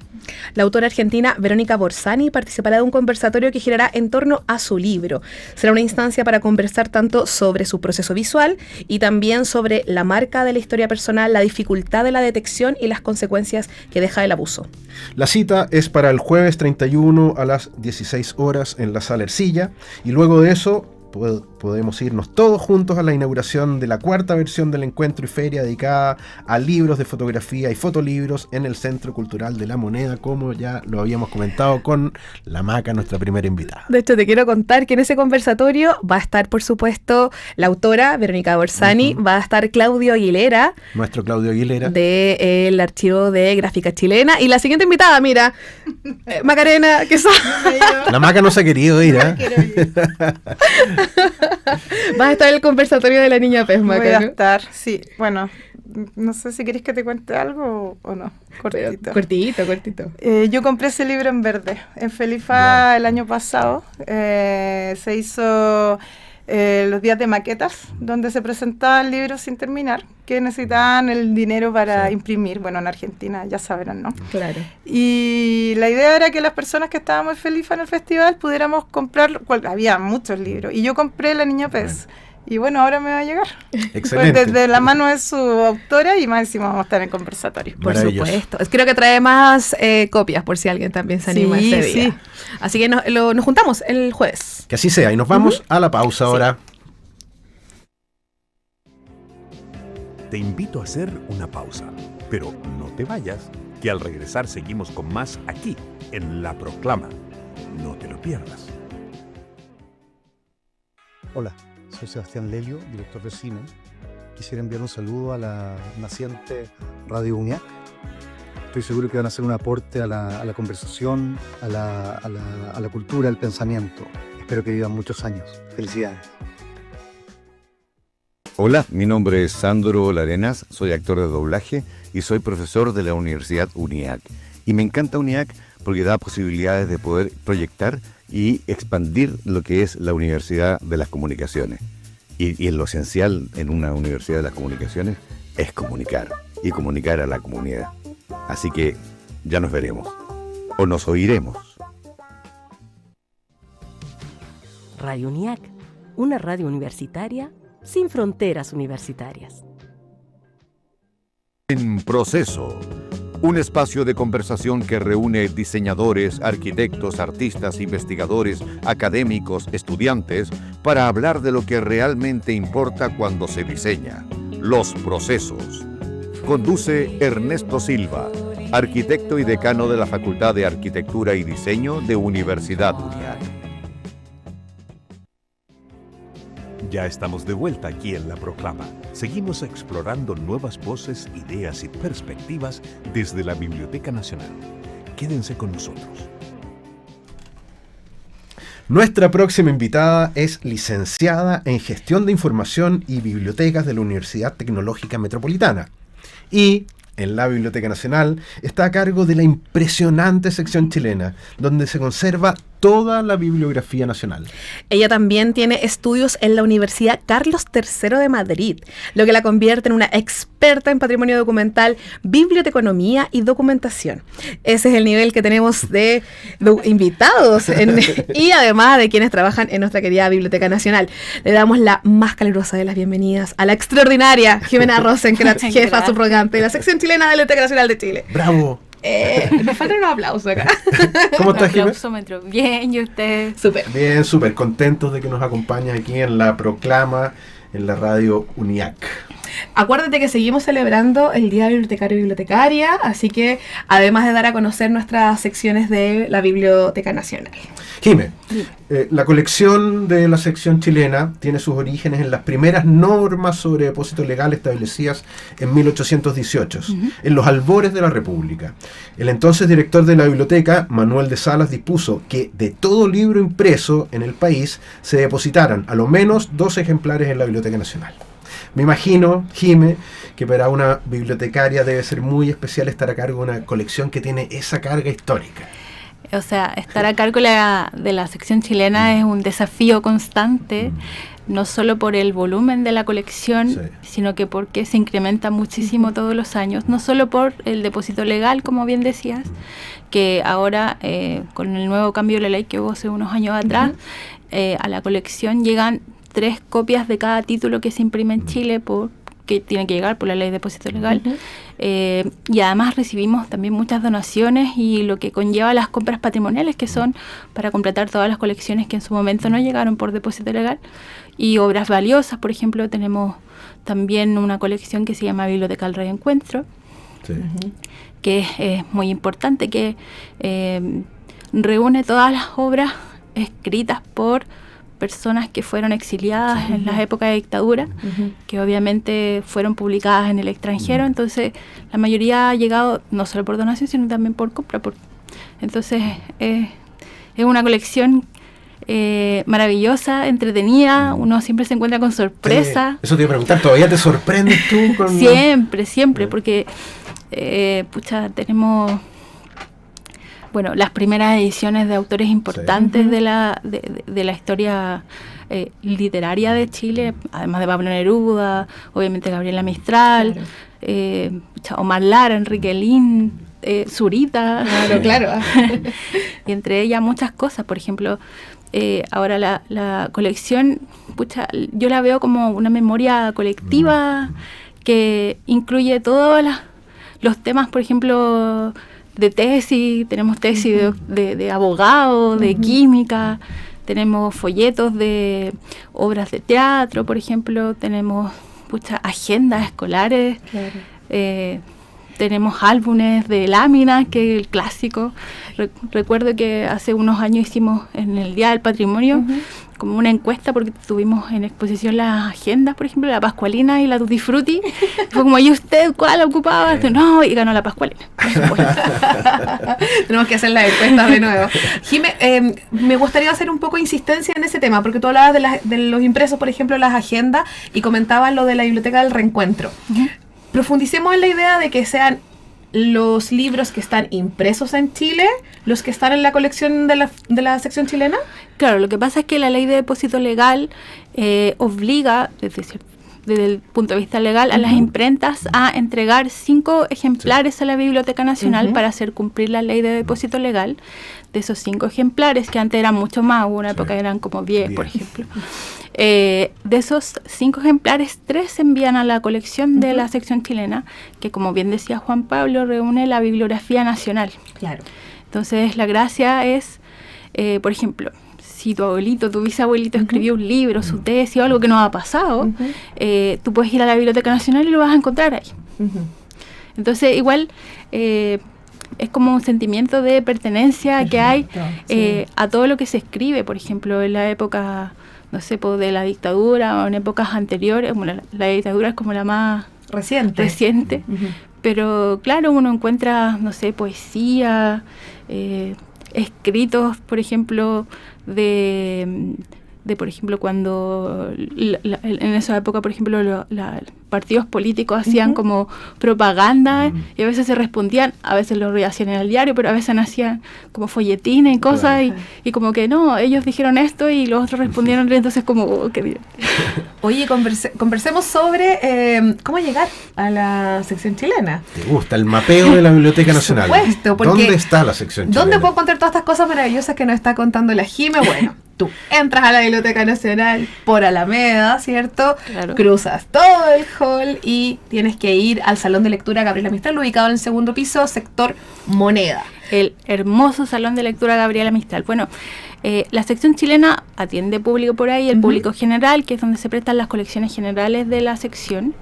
La autora argentina Verónica Borsani participará de un conversatorio que girará en torno a su libro. Será una instancia para conversar tanto sobre su proceso visual y también sobre la marca de la historia personal, la dificultad de la detección y las consecuencias que deja el abuso. La cita es para el jueves 31 a las 16 horas en la Sala Ercilla, y luego de eso podemos irnos todos juntos a la inauguración de la 4ª versión del encuentro y feria dedicada a libros de fotografía y fotolibros en el Centro Cultural de La Moneda, como ya lo habíamos comentado con la Maca, nuestra primera invitada. De hecho, te quiero contar que en ese conversatorio va a estar, por supuesto, la autora Verónica Borsani, va a estar Claudio Aguilera, nuestro Claudio Aguilera, del Archivo de Gráfica Chilena, y la siguiente invitada, mira, Macarena, que la Maca no se ha querido ir, Vas a estar en el conversatorio de la Niña Pez, Maca. Voy a estar, sí. Bueno, no sé si querés que te cuente algo o no. Cortito. Cortito. Yo compré ese libro en verde, en Felifa el año pasado. Se hizo los días de maquetas, donde se presentaban libros sin terminar, que necesitaban el dinero para imprimir. Bueno, en Argentina ya sabrán, ¿no? Claro. Y la idea era que las personas que estábamos en Felifa en el festival pudiéramos comprar, había muchos libros, y yo compré La Niña Pez. Y bueno, ahora me va a llegar. Excelente. Pues desde la mano de su autora, y más encima vamos a estar en conversatorio. Por supuesto. Creo que trae más copias por si alguien también se anima ese día. Sí. Así que nos juntamos el jueves. Que así sea. Y nos vamos a la pausa ahora. Te invito a hacer una pausa, pero no te vayas, que al regresar seguimos con más aquí, en La Proclama. No te lo pierdas. Hola. Soy Sebastián Lelio, director de cine. Quisiera enviar un saludo a la naciente Radio UNIAC. Estoy seguro que van a hacer un aporte a la conversación, a la cultura, al pensamiento. Espero que vivan muchos años. Felicidades. Hola, mi nombre es Sandro Larenas, soy actor de doblaje y soy profesor de la Universidad UNIAC. Y me encanta UNIAC porque da posibilidades de poder proyectar y expandir lo que es la Universidad de las Comunicaciones. Y en lo esencial en una Universidad de las Comunicaciones es comunicar, y comunicar a la comunidad. Así que ya nos veremos, o nos oiremos. Radio UNIAC, una radio universitaria sin fronteras universitarias. En Proceso, un espacio de conversación que reúne diseñadores, arquitectos, artistas, investigadores, académicos, estudiantes, para hablar de lo que realmente importa cuando se diseña, los procesos. Conduce Ernesto Silva, arquitecto y decano de la Facultad de Arquitectura y Diseño de Universidad UNIAC. Ya estamos de vuelta aquí en La Proclama. Seguimos explorando nuevas voces, ideas y perspectivas desde la Biblioteca Nacional. Quédense con nosotros. Nuestra próxima invitada es licenciada en Gestión de Información y Bibliotecas de la Universidad Tecnológica Metropolitana. Y en la Biblioteca Nacional está a cargo de la impresionante sección chilena, donde se conserva toda la bibliografía nacional. Ella también tiene estudios en la Universidad Carlos III de Madrid, lo que la convierte en una experta en patrimonio documental, biblioteconomía y documentación. Ese es el nivel que tenemos de invitados y además de quienes trabajan en nuestra querida Biblioteca Nacional. Le damos la más calurosa de las bienvenidas a la extraordinaria Jimena Rosen, que es la jefa subrogante de la sección chilena de la Biblioteca Nacional de Chile. ¡Bravo! Me faltan unos aplausos acá. ¿Cómo estás, Jimena? Bien, ¿y usted? Súper. Bien, súper contentos de que nos acompañes aquí en La Proclama, en la radio UNIAC. Acuérdate que seguimos celebrando el Día Bibliotecario y Bibliotecaria, así que además de dar a conocer nuestras secciones de la Biblioteca Nacional. Jimé, la colección de la sección chilena tiene sus orígenes en las primeras normas sobre depósito legal establecidas en 1818, en los albores de la República. El entonces director de la biblioteca, Manuel de Salas, dispuso que de todo libro impreso en el país se depositaran a lo menos 2 ejemplares en la Biblioteca Nacional. Me imagino, Jime, que para una bibliotecaria debe ser muy especial estar a cargo de una colección que tiene esa carga histórica. O sea, estar a cargo de la sección chilena es un desafío constante, no solo por el volumen de la colección, sino que porque se incrementa muchísimo todos los años, no solo por el depósito legal, como bien decías, que ahora con el nuevo cambio de la ley que hubo hace unos años atrás, a la colección llegan 3 copias de cada título que se imprime en Chile que tiene que llegar por la ley de depósito legal. Y además recibimos también muchas donaciones y lo que conlleva las compras patrimoniales, que son para completar todas las colecciones que en su momento no llegaron por depósito legal. Y obras valiosas, por ejemplo, tenemos también una colección que se llama Biblioteca del Reencuentro, que es muy importante, que reúne todas las obras escritas por personas que fueron exiliadas en las épocas de dictadura, que obviamente fueron publicadas en el extranjero. Entonces la mayoría ha llegado no solo por donación, sino también por compra. Entonces es una colección maravillosa, entretenida, uno siempre se encuentra con sorpresa. Eso te iba a preguntar, ¿todavía te sorprendes tú? Siempre, porque tenemos... Bueno, las primeras ediciones de autores importantes de la historia literaria de Chile, además de Pablo Neruda, obviamente Gabriela Mistral, Omar Lara, Enrique Lin, Zurita. Claro. Y entre ellas muchas cosas. Por ejemplo, ahora la colección, yo la veo como una memoria colectiva que incluye todos los temas, por ejemplo, de tesis. Tenemos tesis de abogado, de química, tenemos folletos de obras de teatro, por ejemplo, tenemos agendas escolares, tenemos álbumes de láminas, que es el clásico. Recuerdo que hace unos años hicimos en el Día del Patrimonio como una encuesta, porque tuvimos en exposición las agendas, por ejemplo, la Pascualina y la Tutti Frutti. Fue como, ¿y usted cuál ocupaba? No, y ganó la Pascualina. Tenemos que hacer la encuesta de nuevo. Jime, me gustaría hacer un poco de insistencia en ese tema, porque tú hablabas de los impresos, por ejemplo, las agendas, y comentabas lo de la Biblioteca del Reencuentro. Profundicemos en la idea de que sean los libros que están impresos en Chile los que están en la colección de la sección chilena. Claro, lo que pasa es que la ley de depósito legal obliga, desde el punto de vista legal, a las imprentas a entregar 5 ejemplares a la Biblioteca Nacional para hacer cumplir la ley de depósito legal. De esos 5 ejemplares, que antes eran mucho más, hubo una época que eran como 10, por ejemplo. De esos 5 ejemplares, 3 se envían a la colección de la sección chilena, que como bien decía Juan Pablo, reúne la bibliografía nacional. Claro. Entonces la gracia es, por ejemplo, si tu abuelito, tu bisabuelito escribió un libro, su tesis o algo que nos ha pasado, tú puedes ir a la Biblioteca Nacional y lo vas a encontrar ahí. Entonces igual es como un sentimiento de pertenencia que hay a todo lo que se escribe, por ejemplo, en la época, no sé, de la dictadura o en épocas anteriores. Bueno, la dictadura es como la más reciente. Pero claro, uno encuentra, no sé, poesía, escritos, por ejemplo, de por ejemplo, cuando en esa época, por ejemplo, los partidos políticos hacían como propaganda y a veces se respondían, a veces lo hacían en el diario, pero a veces hacían como folletines y cosas, y como que no, ellos dijeron esto y los otros respondieron, entonces como, qué bien. Oye, conversemos sobre cómo llegar a la sección chilena. ¿Te gusta el mapeo de la Biblioteca Nacional? Por supuesto, porque ¿dónde está la sección chilena? ¿Dónde puedo encontrar todas estas cosas maravillosas que nos está contando la Jime? Bueno, tú entras a la Biblioteca Nacional por Alameda, ¿cierto? Claro. Cruzas todo el hall y tienes que ir al Salón de Lectura Gabriela Mistral, ubicado en el 2º piso, sector Moneda. El hermoso Salón de Lectura Gabriela Mistral. Bueno, la sección chilena atiende público por ahí, el público general, que es donde se prestan las colecciones generales de la sección,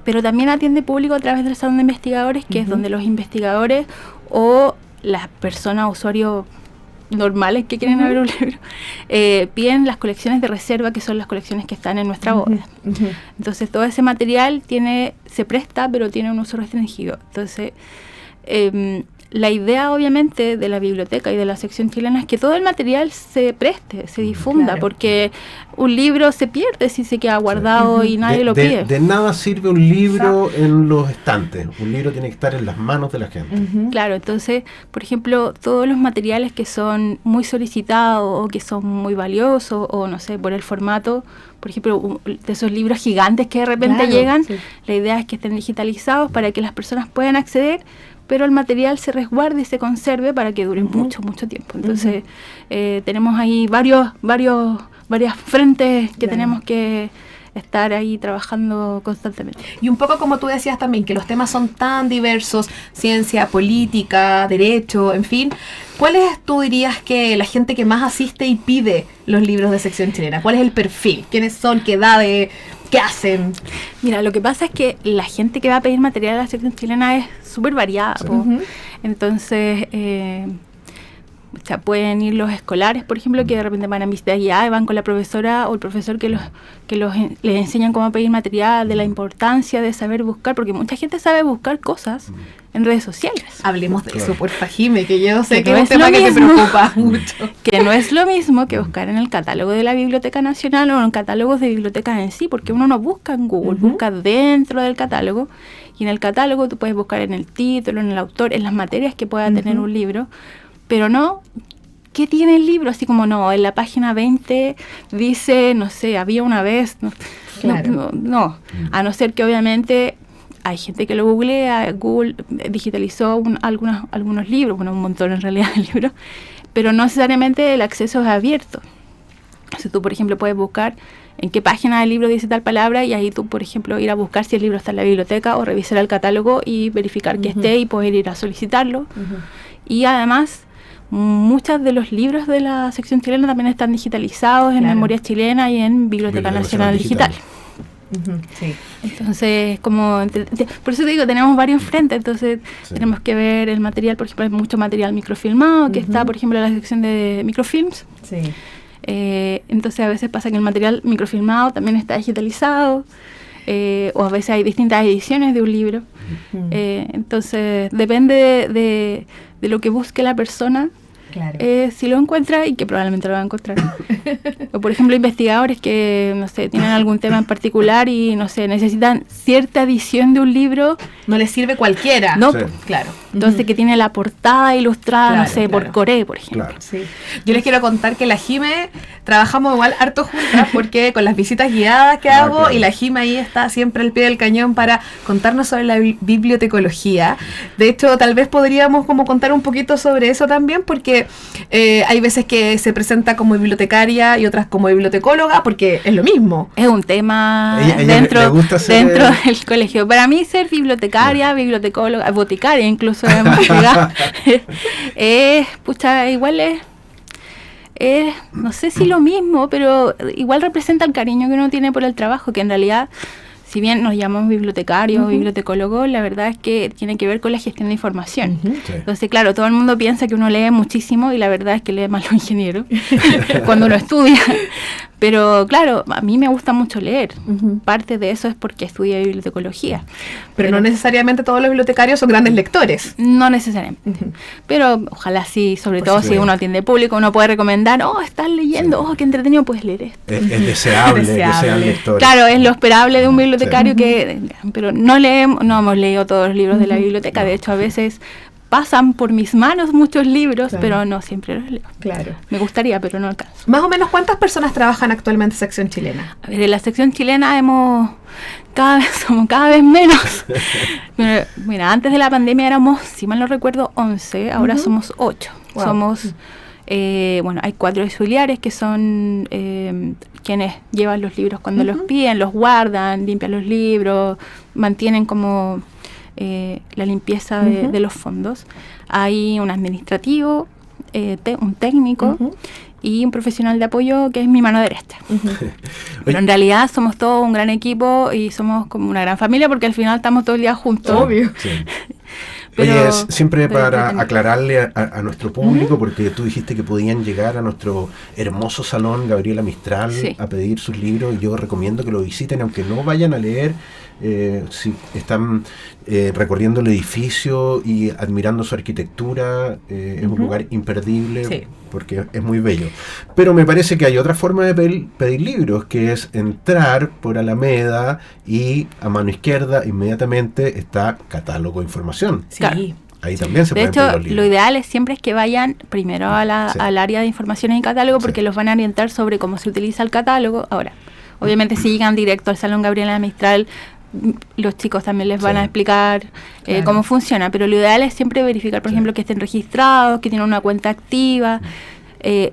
pero también atiende público a través del Salón de Investigadores, que es donde los investigadores o las personas, usuarios normales que quieren abrir un libro, piden las colecciones de reserva, que son las colecciones que están en nuestra bóveda. Entonces todo ese material se presta, pero tiene un uso restringido. Entonces la idea obviamente de la biblioteca y de la sección chilena es que todo el material se preste, se difunda, porque un libro se pierde si se queda guardado y nadie lo pide. De nada sirve un libro en los estantes, un libro tiene que estar en las manos de la gente. Claro, entonces, por ejemplo, todos los materiales que son muy solicitados o que son muy valiosos o no sé, por el formato, por ejemplo, de esos libros gigantes que de repente llegan, la idea es que estén digitalizados para que las personas puedan acceder, pero el material se resguarde y se conserve para que dure mucho tiempo. Entonces, tenemos ahí varias frentes que tenemos que estar ahí trabajando constantemente. Y un poco como tú decías también, que los temas son tan diversos, ciencia, política, derecho, en fin. ¿Cuáles tú dirías que la gente que más asiste y pide los libros de sección chilena? ¿Cuál es el perfil? ¿Quiénes son? ¿Qué edades? ¿Qué hacen? Mira, lo que pasa es que la gente que va a pedir material a la sección chilena es súper variada. Entonces, o sea, pueden ir los escolares, por ejemplo, que de repente van a visitar guiadas y van con la profesora o el profesor que les enseñan cómo pedir material, de la importancia de saber buscar, porque mucha gente sabe buscar cosas en redes sociales. Hablemos de eso, porfa, Jime, que yo sé que es un tema que te preocupa mucho. Que no es lo mismo que buscar en el catálogo de la Biblioteca Nacional o en catálogos de bibliotecas en sí, porque uno no busca en Google, busca dentro del catálogo, y en el catálogo tú puedes buscar en el título, en el autor, en las materias que pueda tener un libro, pero no, ¿qué tiene el libro? Así como no, en la página 20 dice, no sé, había una vez, no, a no ser que obviamente hay gente que lo googlea, Google digitalizó algunos libros, bueno, un montón en realidad de libros, pero no necesariamente el acceso es abierto. O sea, tú, por ejemplo, puedes buscar en qué página del libro dice tal palabra y ahí tú, por ejemplo, ir a buscar si el libro está en la biblioteca o revisar el catálogo y verificar que esté y poder ir a solicitarlo. Y además, muchos de los libros de la sección chilena también están digitalizados en Memoria Chilena y en Biblioteca Nacional Digital. Sí. Entonces, por eso te digo, tenemos varios frentes, entonces tenemos que ver el material, por ejemplo, hay mucho material microfilmado que está, por ejemplo, en la sección de microfilms. Entonces a veces pasa que el material microfilmado también está digitalizado, o a veces hay distintas ediciones de un libro. Entonces depende de lo que busque la persona. Si lo encuentra, y que probablemente lo va a encontrar. O por ejemplo, investigadores que, no sé, tienen algún tema en particular y, no sé, necesitan cierta edición de un libro. No les sirve cualquiera. No, claro. Entonces, que tiene la portada ilustrada, no sé, por Coré, por ejemplo. Claro. Sí. Yo les quiero contar que la Jime trabajamos igual harto juntas porque con las visitas guiadas que hago claro. y la Jime ahí está siempre al pie del cañón para contarnos sobre la bibliotecología. De hecho, tal vez podríamos como contar un poquito sobre eso también porque hay veces que se presenta como bibliotecaria y otras como bibliotecóloga porque es lo mismo. Es un tema Ella le gusta dentro del colegio. Para mí ser bibliotecaria, bibliotecóloga, boticaria incluso hemos llegado, igual es, no sé si lo mismo, pero igual representa el cariño que uno tiene por el trabajo, que en realidad, si bien nos llamamos bibliotecarios o bibliotecólogos, la verdad es que tiene que ver con la gestión de información. Sí. Entonces, claro, todo el mundo piensa que uno lee muchísimo y la verdad es que lee más los ingenieros cuando uno estudia. Pero claro, a mí me gusta mucho leer. Parte de eso es porque estudié bibliotecología. Pero no necesariamente todos los bibliotecarios son grandes lectores. No necesariamente. Pero ojalá sí, sobre todo si uno atiende público, uno puede recomendar, estás leyendo, qué entretenido, puedes leer esto. Es deseable que sean lectores. Claro, es lo esperable de un bibliotecario pero no hemos leído todos los libros de la biblioteca. De hecho, a veces pasan por mis manos muchos libros, pero no siempre los leo. Claro. Me gustaría, pero no alcanzo. Más o menos, ¿cuántas personas trabajan actualmente en sección chilena? A ver, en la sección chilena somos cada vez menos. Mira, antes de la pandemia éramos, si mal no recuerdo, 11, ahora somos 8. Wow. Somos, hay 4 auxiliares que son quienes llevan los libros cuando los piden, los guardan, limpian los libros, mantienen como la limpieza de los fondos. Hay un administrativo, un técnico y un profesional de apoyo que es mi mano derecha. Pero en realidad somos todos un gran equipo y somos como una gran familia porque al final estamos todo el día juntos. Obvio. Sí. Oye, siempre para aclararle a nuestro público, porque tú dijiste que podían llegar a nuestro hermoso salón Gabriela Mistral a pedir sus libros, y yo recomiendo que lo visiten, aunque no vayan a leer, si están recorriendo el edificio y admirando su arquitectura, es un lugar imperdible porque es muy bello. Pero me parece que hay otra forma de pedir libros, que es entrar por Alameda y a mano izquierda inmediatamente está catálogo de información. Sí. Claro. Ahí también se pueden pedir los libros. Lo ideal es siempre que vayan primero al área de informaciones y catálogo porque los van a orientar sobre cómo se utiliza el catálogo. Ahora, obviamente si llegan directo al Salón Gabriela Mistral, los chicos también les van a explicar cómo funciona, pero lo ideal es siempre verificar, por ejemplo, que estén registrados, que tienen una cuenta activa.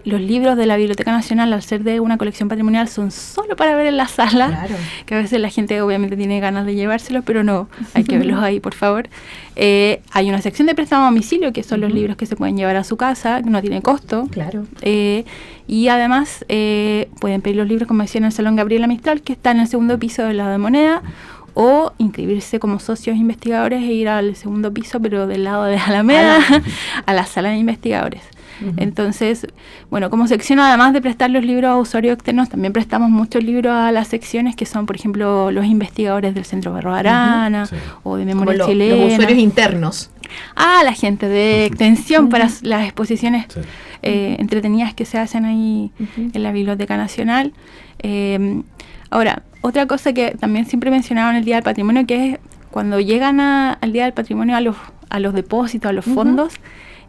Los libros de la Biblioteca Nacional, al ser de una colección patrimonial, son solo para ver en la sala, que a veces la gente obviamente tiene ganas de llevárselos, pero no, hay que verlos ahí, por favor. Hay una sección de préstamo a domicilio, que son los libros que se pueden llevar a su casa, que no tiene costo. Claro. Y además pueden pedir los libros, como decía, en el Salón Gabriela Mistral, que está en el segundo piso del lado de Moneda, o inscribirse como socios investigadores e ir al segundo piso, pero del lado de Alameda, a la sala de investigadores. Entonces, como sección, además de prestar los libros a usuarios externos, también prestamos muchos libros a las secciones que son, por ejemplo, los investigadores del Centro Barro Arana o de Memoria Chilena. Los usuarios internos. La gente de extensión para las exposiciones entretenidas que se hacen ahí en la Biblioteca Nacional. Ahora, otra cosa que también siempre mencionaba en el Día del Patrimonio, que es cuando llegan al Día del Patrimonio a los depósitos, a los fondos,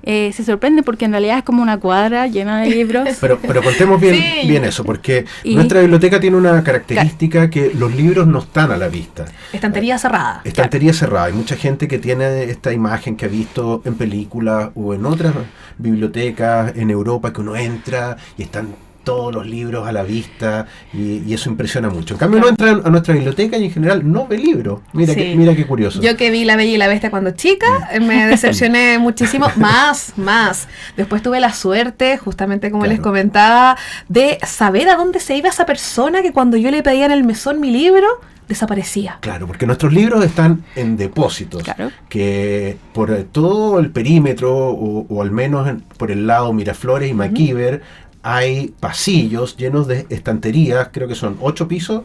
se sorprende porque en realidad es como una cuadra llena de libros. Pero contemos bien eso, porque nuestra biblioteca tiene una característica que los libros no están a la vista. Estantería cerrada. Estantería cerrada. Hay mucha gente que tiene esta imagen que ha visto en películas o en otras bibliotecas en Europa, que uno entra y están todos los libros a la vista y eso impresiona mucho. En cambio uno entra a nuestra biblioteca y en general no ve libros. Mira qué curioso. Yo que vi La Bella y la Bestia cuando chica, me decepcioné muchísimo. Más. Después tuve la suerte, justamente como les comentaba, de saber a dónde se iba esa persona que cuando yo le pedía en el mesón mi libro, desaparecía. Claro, porque nuestros libros están en depósitos, que por todo el perímetro, o al menos por el lado Miraflores y Maquiver, hay pasillos llenos de estanterías, creo que son 8 pisos.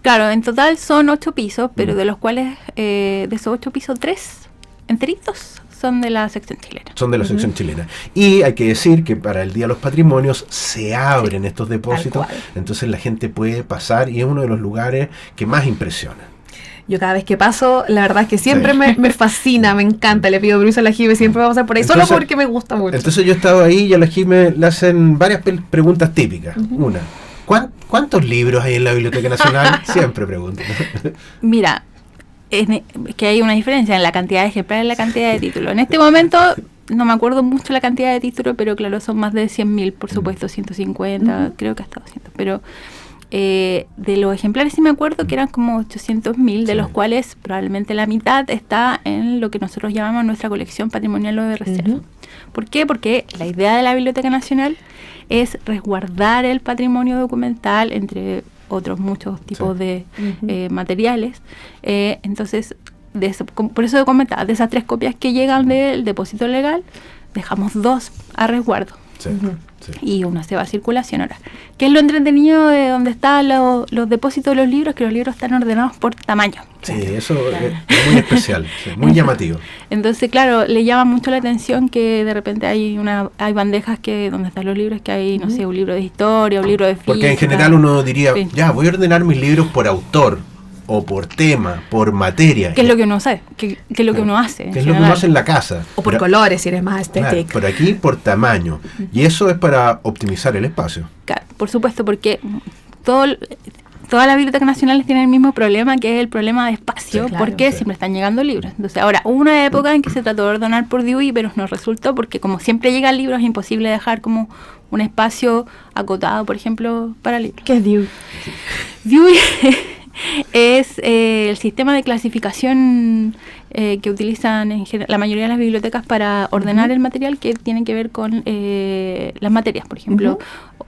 Claro, en total son 8 pisos, pero de los cuales, de esos 8 pisos, 3 enteritos son de la sección chilena. Son de la sección chilena. Y hay que decir que para el Día de los Patrimonios se abren estos depósitos, entonces la gente puede pasar y es uno de los lugares que más impresiona. Yo cada vez que paso, la verdad es que siempre me fascina, me encanta. Le pido permiso a la Jime, siempre vamos a pasar por ahí, entonces, solo porque me gusta mucho. Entonces yo he estado ahí y a la Jime le hacen varias preguntas típicas. Una, ¿cuántos libros hay en la Biblioteca Nacional? Siempre pregunto. Mira, que hay una diferencia en la cantidad de ejemplares y la cantidad de títulos. En este momento no me acuerdo mucho la cantidad de títulos, pero claro, son más de 100.000, por supuesto, 150, creo que hasta 200. Pero de los ejemplares sí me acuerdo que eran como 800.000, de los cuales probablemente la mitad está en lo que nosotros llamamos nuestra colección patrimonial o de reserva. ¿Por qué? Porque la idea de la Biblioteca Nacional es resguardar el patrimonio documental, entre otros muchos tipos de materiales. Entonces, por eso comentaba, de esas 3 copias que llegan del depósito legal, dejamos 2 a resguardo. Y una se va a circulación ahora. ¿Qué es lo entretenido de donde están los depósitos de los libros? Que los libros están ordenados por tamaño. Sí, eso es muy especial, muy llamativo. Entonces, claro, le llama mucho la atención que de repente hay bandejas donde están los libros, que hay, no sé, un libro de historia, un libro de física. Porque en general uno diría, voy a ordenar mis libros por autor, o por tema, por materia. ¿Qué es lo que uno sabe? ¿Qué es lo que uno hace? ¿Qué es lo que uno hace en la casa? O por colores, si eres más estético. Por aquí, por tamaño. Y eso es para optimizar el espacio. Claro, por supuesto, porque todas las bibliotecas nacionales tienen el mismo problema, que es el problema de espacio, porque siempre están llegando libros. Entonces, ahora, hubo una época en que se trató de ordenar por Dewey, pero no resultó, porque como siempre llegan libros, es imposible dejar como un espacio acotado, por ejemplo, para libros. ¿Qué es Dewey? Dewey es el sistema de clasificación que utilizan la mayoría de las bibliotecas para ordenar el material, que tiene que ver con las materias. Por ejemplo,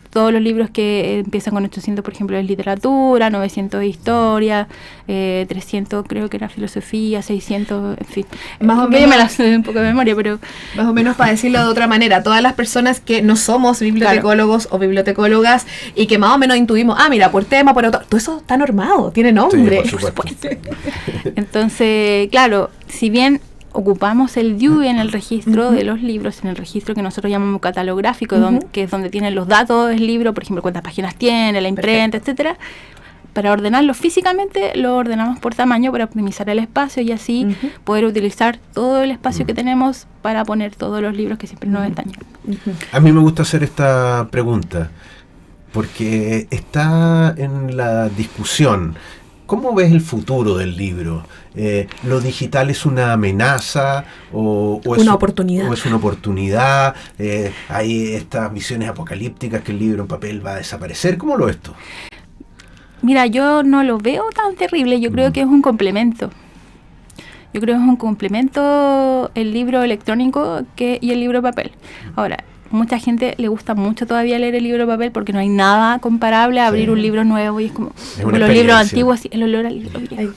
todos los libros que empiezan con 800, por ejemplo, es literatura, 900 de historia, 300 creo que era filosofía, 600, en fin. Más o menos, me la sé un poco de memoria, pero... Más o menos, para decirlo de otra manera, todas las personas que no somos bibliotecólogos o bibliotecólogas y que más o menos intuimos, mira, por tema, por autor, todo eso está normado, tiene nombre. Sí, por supuesto. Entonces, claro, si bien ocupamos el Dewey en el registro de los libros, en el registro que nosotros llamamos catalográfico, que es donde tienen los datos del libro, por ejemplo, cuántas páginas tiene, la imprenta, etcétera. Para ordenarlo físicamente, lo ordenamos por tamaño para optimizar el espacio y así poder utilizar todo el espacio que tenemos para poner todos los libros que siempre nos están llegando. A mí me gusta hacer esta pregunta porque está en la discusión. ¿Cómo ves el futuro del libro? ¿Lo digital es una amenaza o una oportunidad? ¿O es una oportunidad? ¿Hay estas visiones apocalípticas que el libro en papel va a desaparecer? ¿Cómo lo ves tú? Mira, yo no lo veo tan terrible. Yo creo que es un complemento. Yo creo que es un complemento el libro electrónico y el libro papel. Ahora, mucha gente le gusta mucho todavía leer el libro de papel porque no hay nada comparable a abrir un libro nuevo y es como los libros antiguos, el olor al libro viejo.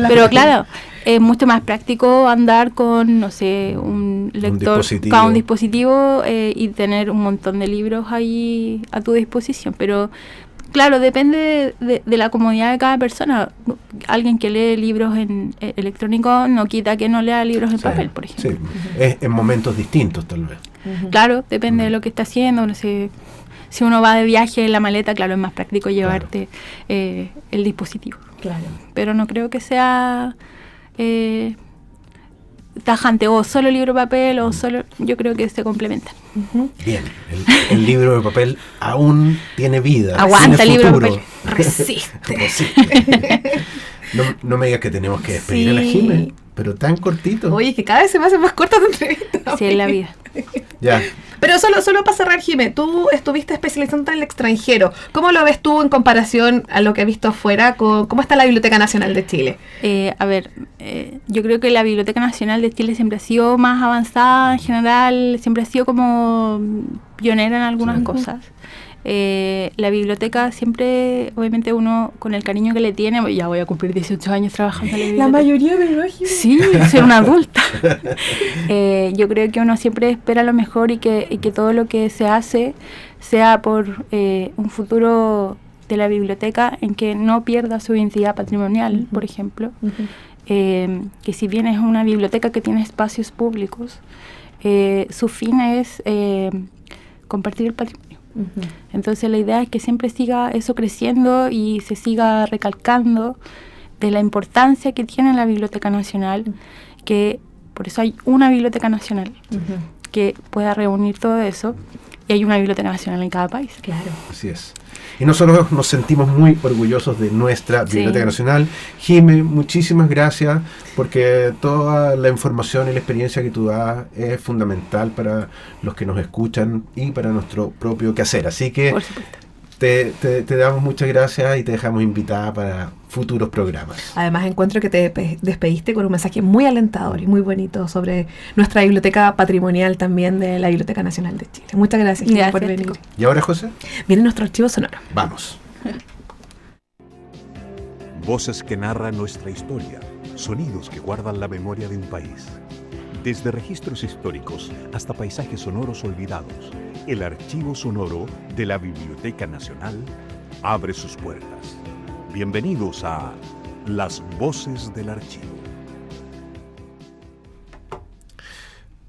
Pero claro, es mucho más práctico andar con, no sé, un lector, un dispositivo y tener un montón de libros ahí a tu disposición. Pero claro, depende de la comodidad de cada persona. Alguien que lee libros en electrónico no quita que no lea libros en papel, por ejemplo. Sí, es en momentos distintos tal vez. Claro, depende de lo que está haciendo. No sé, si uno va de viaje en la maleta, claro, es más práctico llevarte el dispositivo. Claro. Pero no creo que sea tajante o solo libro de papel o solo... Yo creo que se complementan. Bien, el libro de papel aún tiene vida. Aguanta tiene el libro futuro. de papel. Resiste. No me digas que tenemos que despedir a la Jime, pero tan cortito. Oye, que cada vez se me hace más corta tu entrevista. Sí, es la vida. Ya. Pero solo para cerrar, Jime, tú estuviste especializando en el extranjero. ¿Cómo lo ves tú en comparación a lo que has visto afuera? ¿Cómo está la Biblioteca Nacional de Chile? Yo creo que la Biblioteca Nacional de Chile siempre ha sido más avanzada en general, siempre ha sido como pionera en algunas cosas. La biblioteca siempre, obviamente uno con el cariño que le tiene, ya voy a cumplir 18 años trabajando en la biblioteca. La mayoría me imagino. Sí, soy una adulta. Yo creo que uno siempre espera lo mejor y que todo lo que se hace sea por un futuro de la biblioteca en que no pierda su identidad patrimonial, por ejemplo. Que si bien es una biblioteca que tiene espacios públicos, su fin es compartir el patrimonio. Entonces la idea es que siempre siga eso creciendo y se siga recalcando de la importancia que tiene la Biblioteca Nacional, que por eso hay una Biblioteca Nacional que pueda reunir todo eso, y hay una Biblioteca Nacional en cada país. Claro. Así es. Y nosotros nos sentimos muy orgullosos de nuestra Biblioteca Nacional. Jime, muchísimas gracias, porque toda la información y la experiencia que tú das es fundamental para los que nos escuchan y para nuestro propio quehacer. Así que te damos muchas gracias y te dejamos invitada para futuros programas. Además, encuentro que te despediste con un mensaje muy alentador y muy bonito sobre nuestra biblioteca patrimonial también de la Biblioteca Nacional de Chile. Muchas gracias, Jime, por venir. ¿Y ahora, José? Viene nuestro archivo sonoro. Vamos. Voces que narran nuestra historia, sonidos que guardan la memoria de un país. Desde registros históricos hasta paisajes sonoros olvidados, el archivo sonoro de la Biblioteca Nacional abre sus puertas. Bienvenidos a Las Voces del Archivo.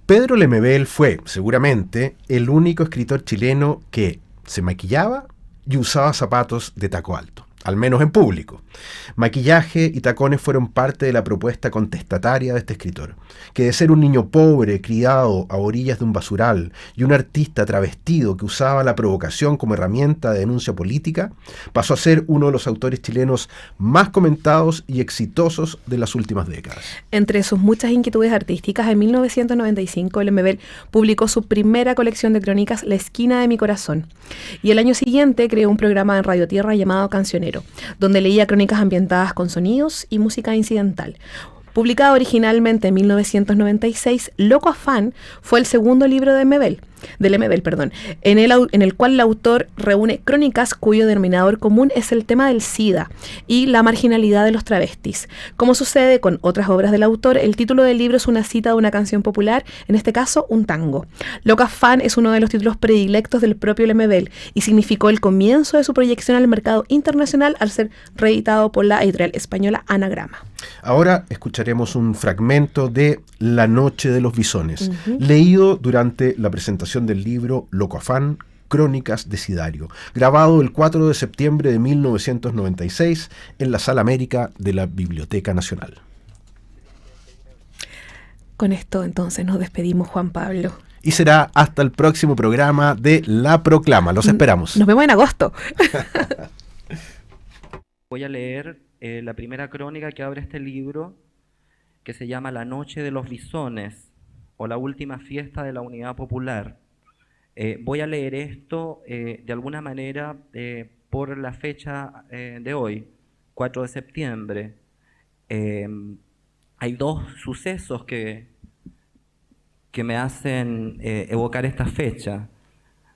Pedro Lemebel fue, seguramente, el único escritor chileno que se maquillaba y usaba zapatos de taco alto, al menos en público. Maquillaje y tacones fueron parte de la propuesta contestataria de este escritor, que de ser un niño pobre, criado a orillas de un basural, y un artista travestido que usaba la provocación como herramienta de denuncia política, pasó a ser uno de los autores chilenos más comentados y exitosos de las últimas décadas. Entre sus muchas inquietudes artísticas, en 1995 Lemebel publicó su primera colección de crónicas, La Esquina de mi Corazón, y el año siguiente creó un programa en Radio Tierra llamado Cancionero, donde leía crónicas ambientadas con sonidos y música incidental. Publicado originalmente en 1996, Loco Afán fue el segundo libro de Lemebel, en el cual el autor reúne crónicas cuyo denominador común es el tema del SIDA y la marginalidad de los travestis. Como sucede con otras obras del autor, el título del libro es una cita de una canción popular, en este caso un tango. Loco Afán es uno de los títulos predilectos del propio Lemebel y significó el comienzo de su proyección al mercado internacional al ser reeditado por la editorial española Anagrama. Ahora escucharemos un fragmento de La Noche de los Bisones, leído durante la presentación del libro Loco Afán, Crónicas de Sidario, grabado el 4 de septiembre de 1996 en la Sala América de la Biblioteca Nacional. Con esto entonces nos despedimos, Juan Pablo. Y será hasta el próximo programa de La Proclama. Los esperamos. Nos vemos en agosto. Voy a leer la primera crónica que abre este libro, que se llama La Noche de los Bisones, o La Última Fiesta de la Unidad Popular. Voy a leer esto de alguna manera por la fecha de hoy, 4 de septiembre. Hay dos sucesos que me hacen evocar esta fecha: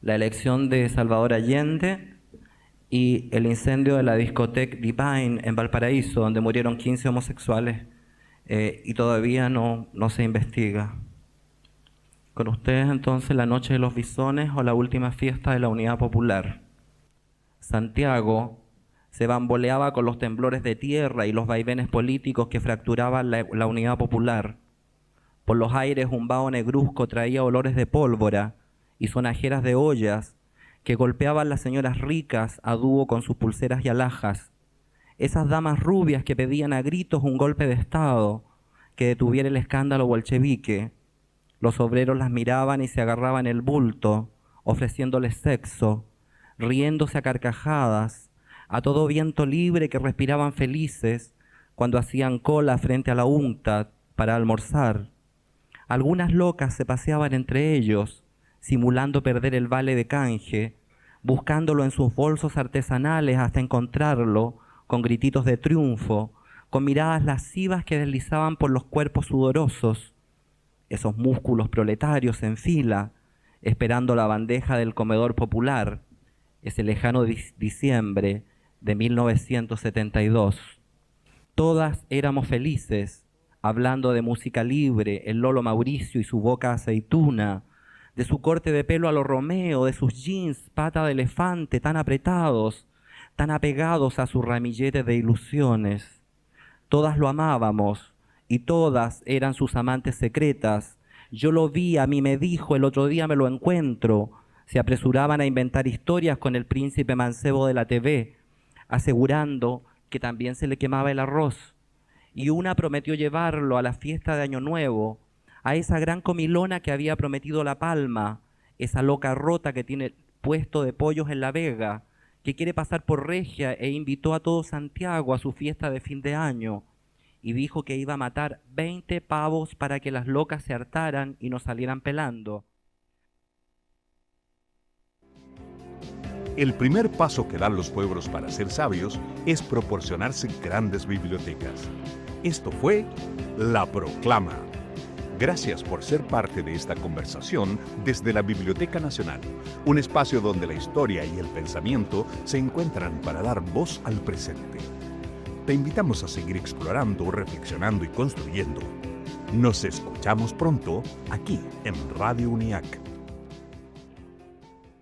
la elección de Salvador Allende y el incendio de la discoteca Divine en Valparaíso, donde murieron 15 homosexuales y todavía no se investiga. Con ustedes entonces La Noche de los Bisones, o La Última Fiesta de la Unidad Popular. Santiago se bamboleaba con los temblores de tierra y los vaivenes políticos que fracturaban la Unidad Popular. Por los aires un vaho negruzco traía olores de pólvora y sonajeras de ollas que golpeaban las señoras ricas a dúo con sus pulseras y alhajas, esas damas rubias que pedían a gritos un golpe de Estado que detuviera el escándalo bolchevique. Los obreros las miraban y se agarraban el bulto, ofreciéndoles sexo, riéndose a carcajadas, a todo viento libre que respiraban felices cuando hacían cola frente a la UNCTAD para almorzar. Algunas locas se paseaban entre ellos, simulando perder el vale de canje, buscándolo en sus bolsos artesanales hasta encontrarlo, con grititos de triunfo, con miradas lascivas que deslizaban por los cuerpos sudorosos, esos músculos proletarios en fila, esperando la bandeja del comedor popular, ese lejano diciembre de 1972. Todas éramos felices, hablando de música libre, el Lolo Mauricio y su boca aceituna, de su corte de pelo a lo Romeo, de sus jeans pata de elefante tan apretados, tan apegados a su ramillete de ilusiones. Todas lo amábamos y todas eran sus amantes secretas. Yo lo vi, a mí me dijo, el otro día me lo encuentro. Se apresuraban a inventar historias con el príncipe mancebo de la TV, asegurando que también se le quemaba el arroz. Y una prometió llevarlo a la fiesta de Año Nuevo, a esa gran comilona que había prometido La Palma, esa loca rota que tiene puesto de pollos en La Vega, que quiere pasar por Regia e invitó a todo Santiago a su fiesta de fin de año. Y dijo que iba a matar 20 pavos para que las locas se hartaran y no salieran pelando. El primer paso que dan los pueblos para ser sabios es proporcionarse grandes bibliotecas. Esto fue La Proclama. Gracias por ser parte de esta conversación desde la Biblioteca Nacional, un espacio donde la historia y el pensamiento se encuentran para dar voz al presente. Te invitamos a seguir explorando, reflexionando y construyendo. Nos escuchamos pronto aquí en Radio UNIAC.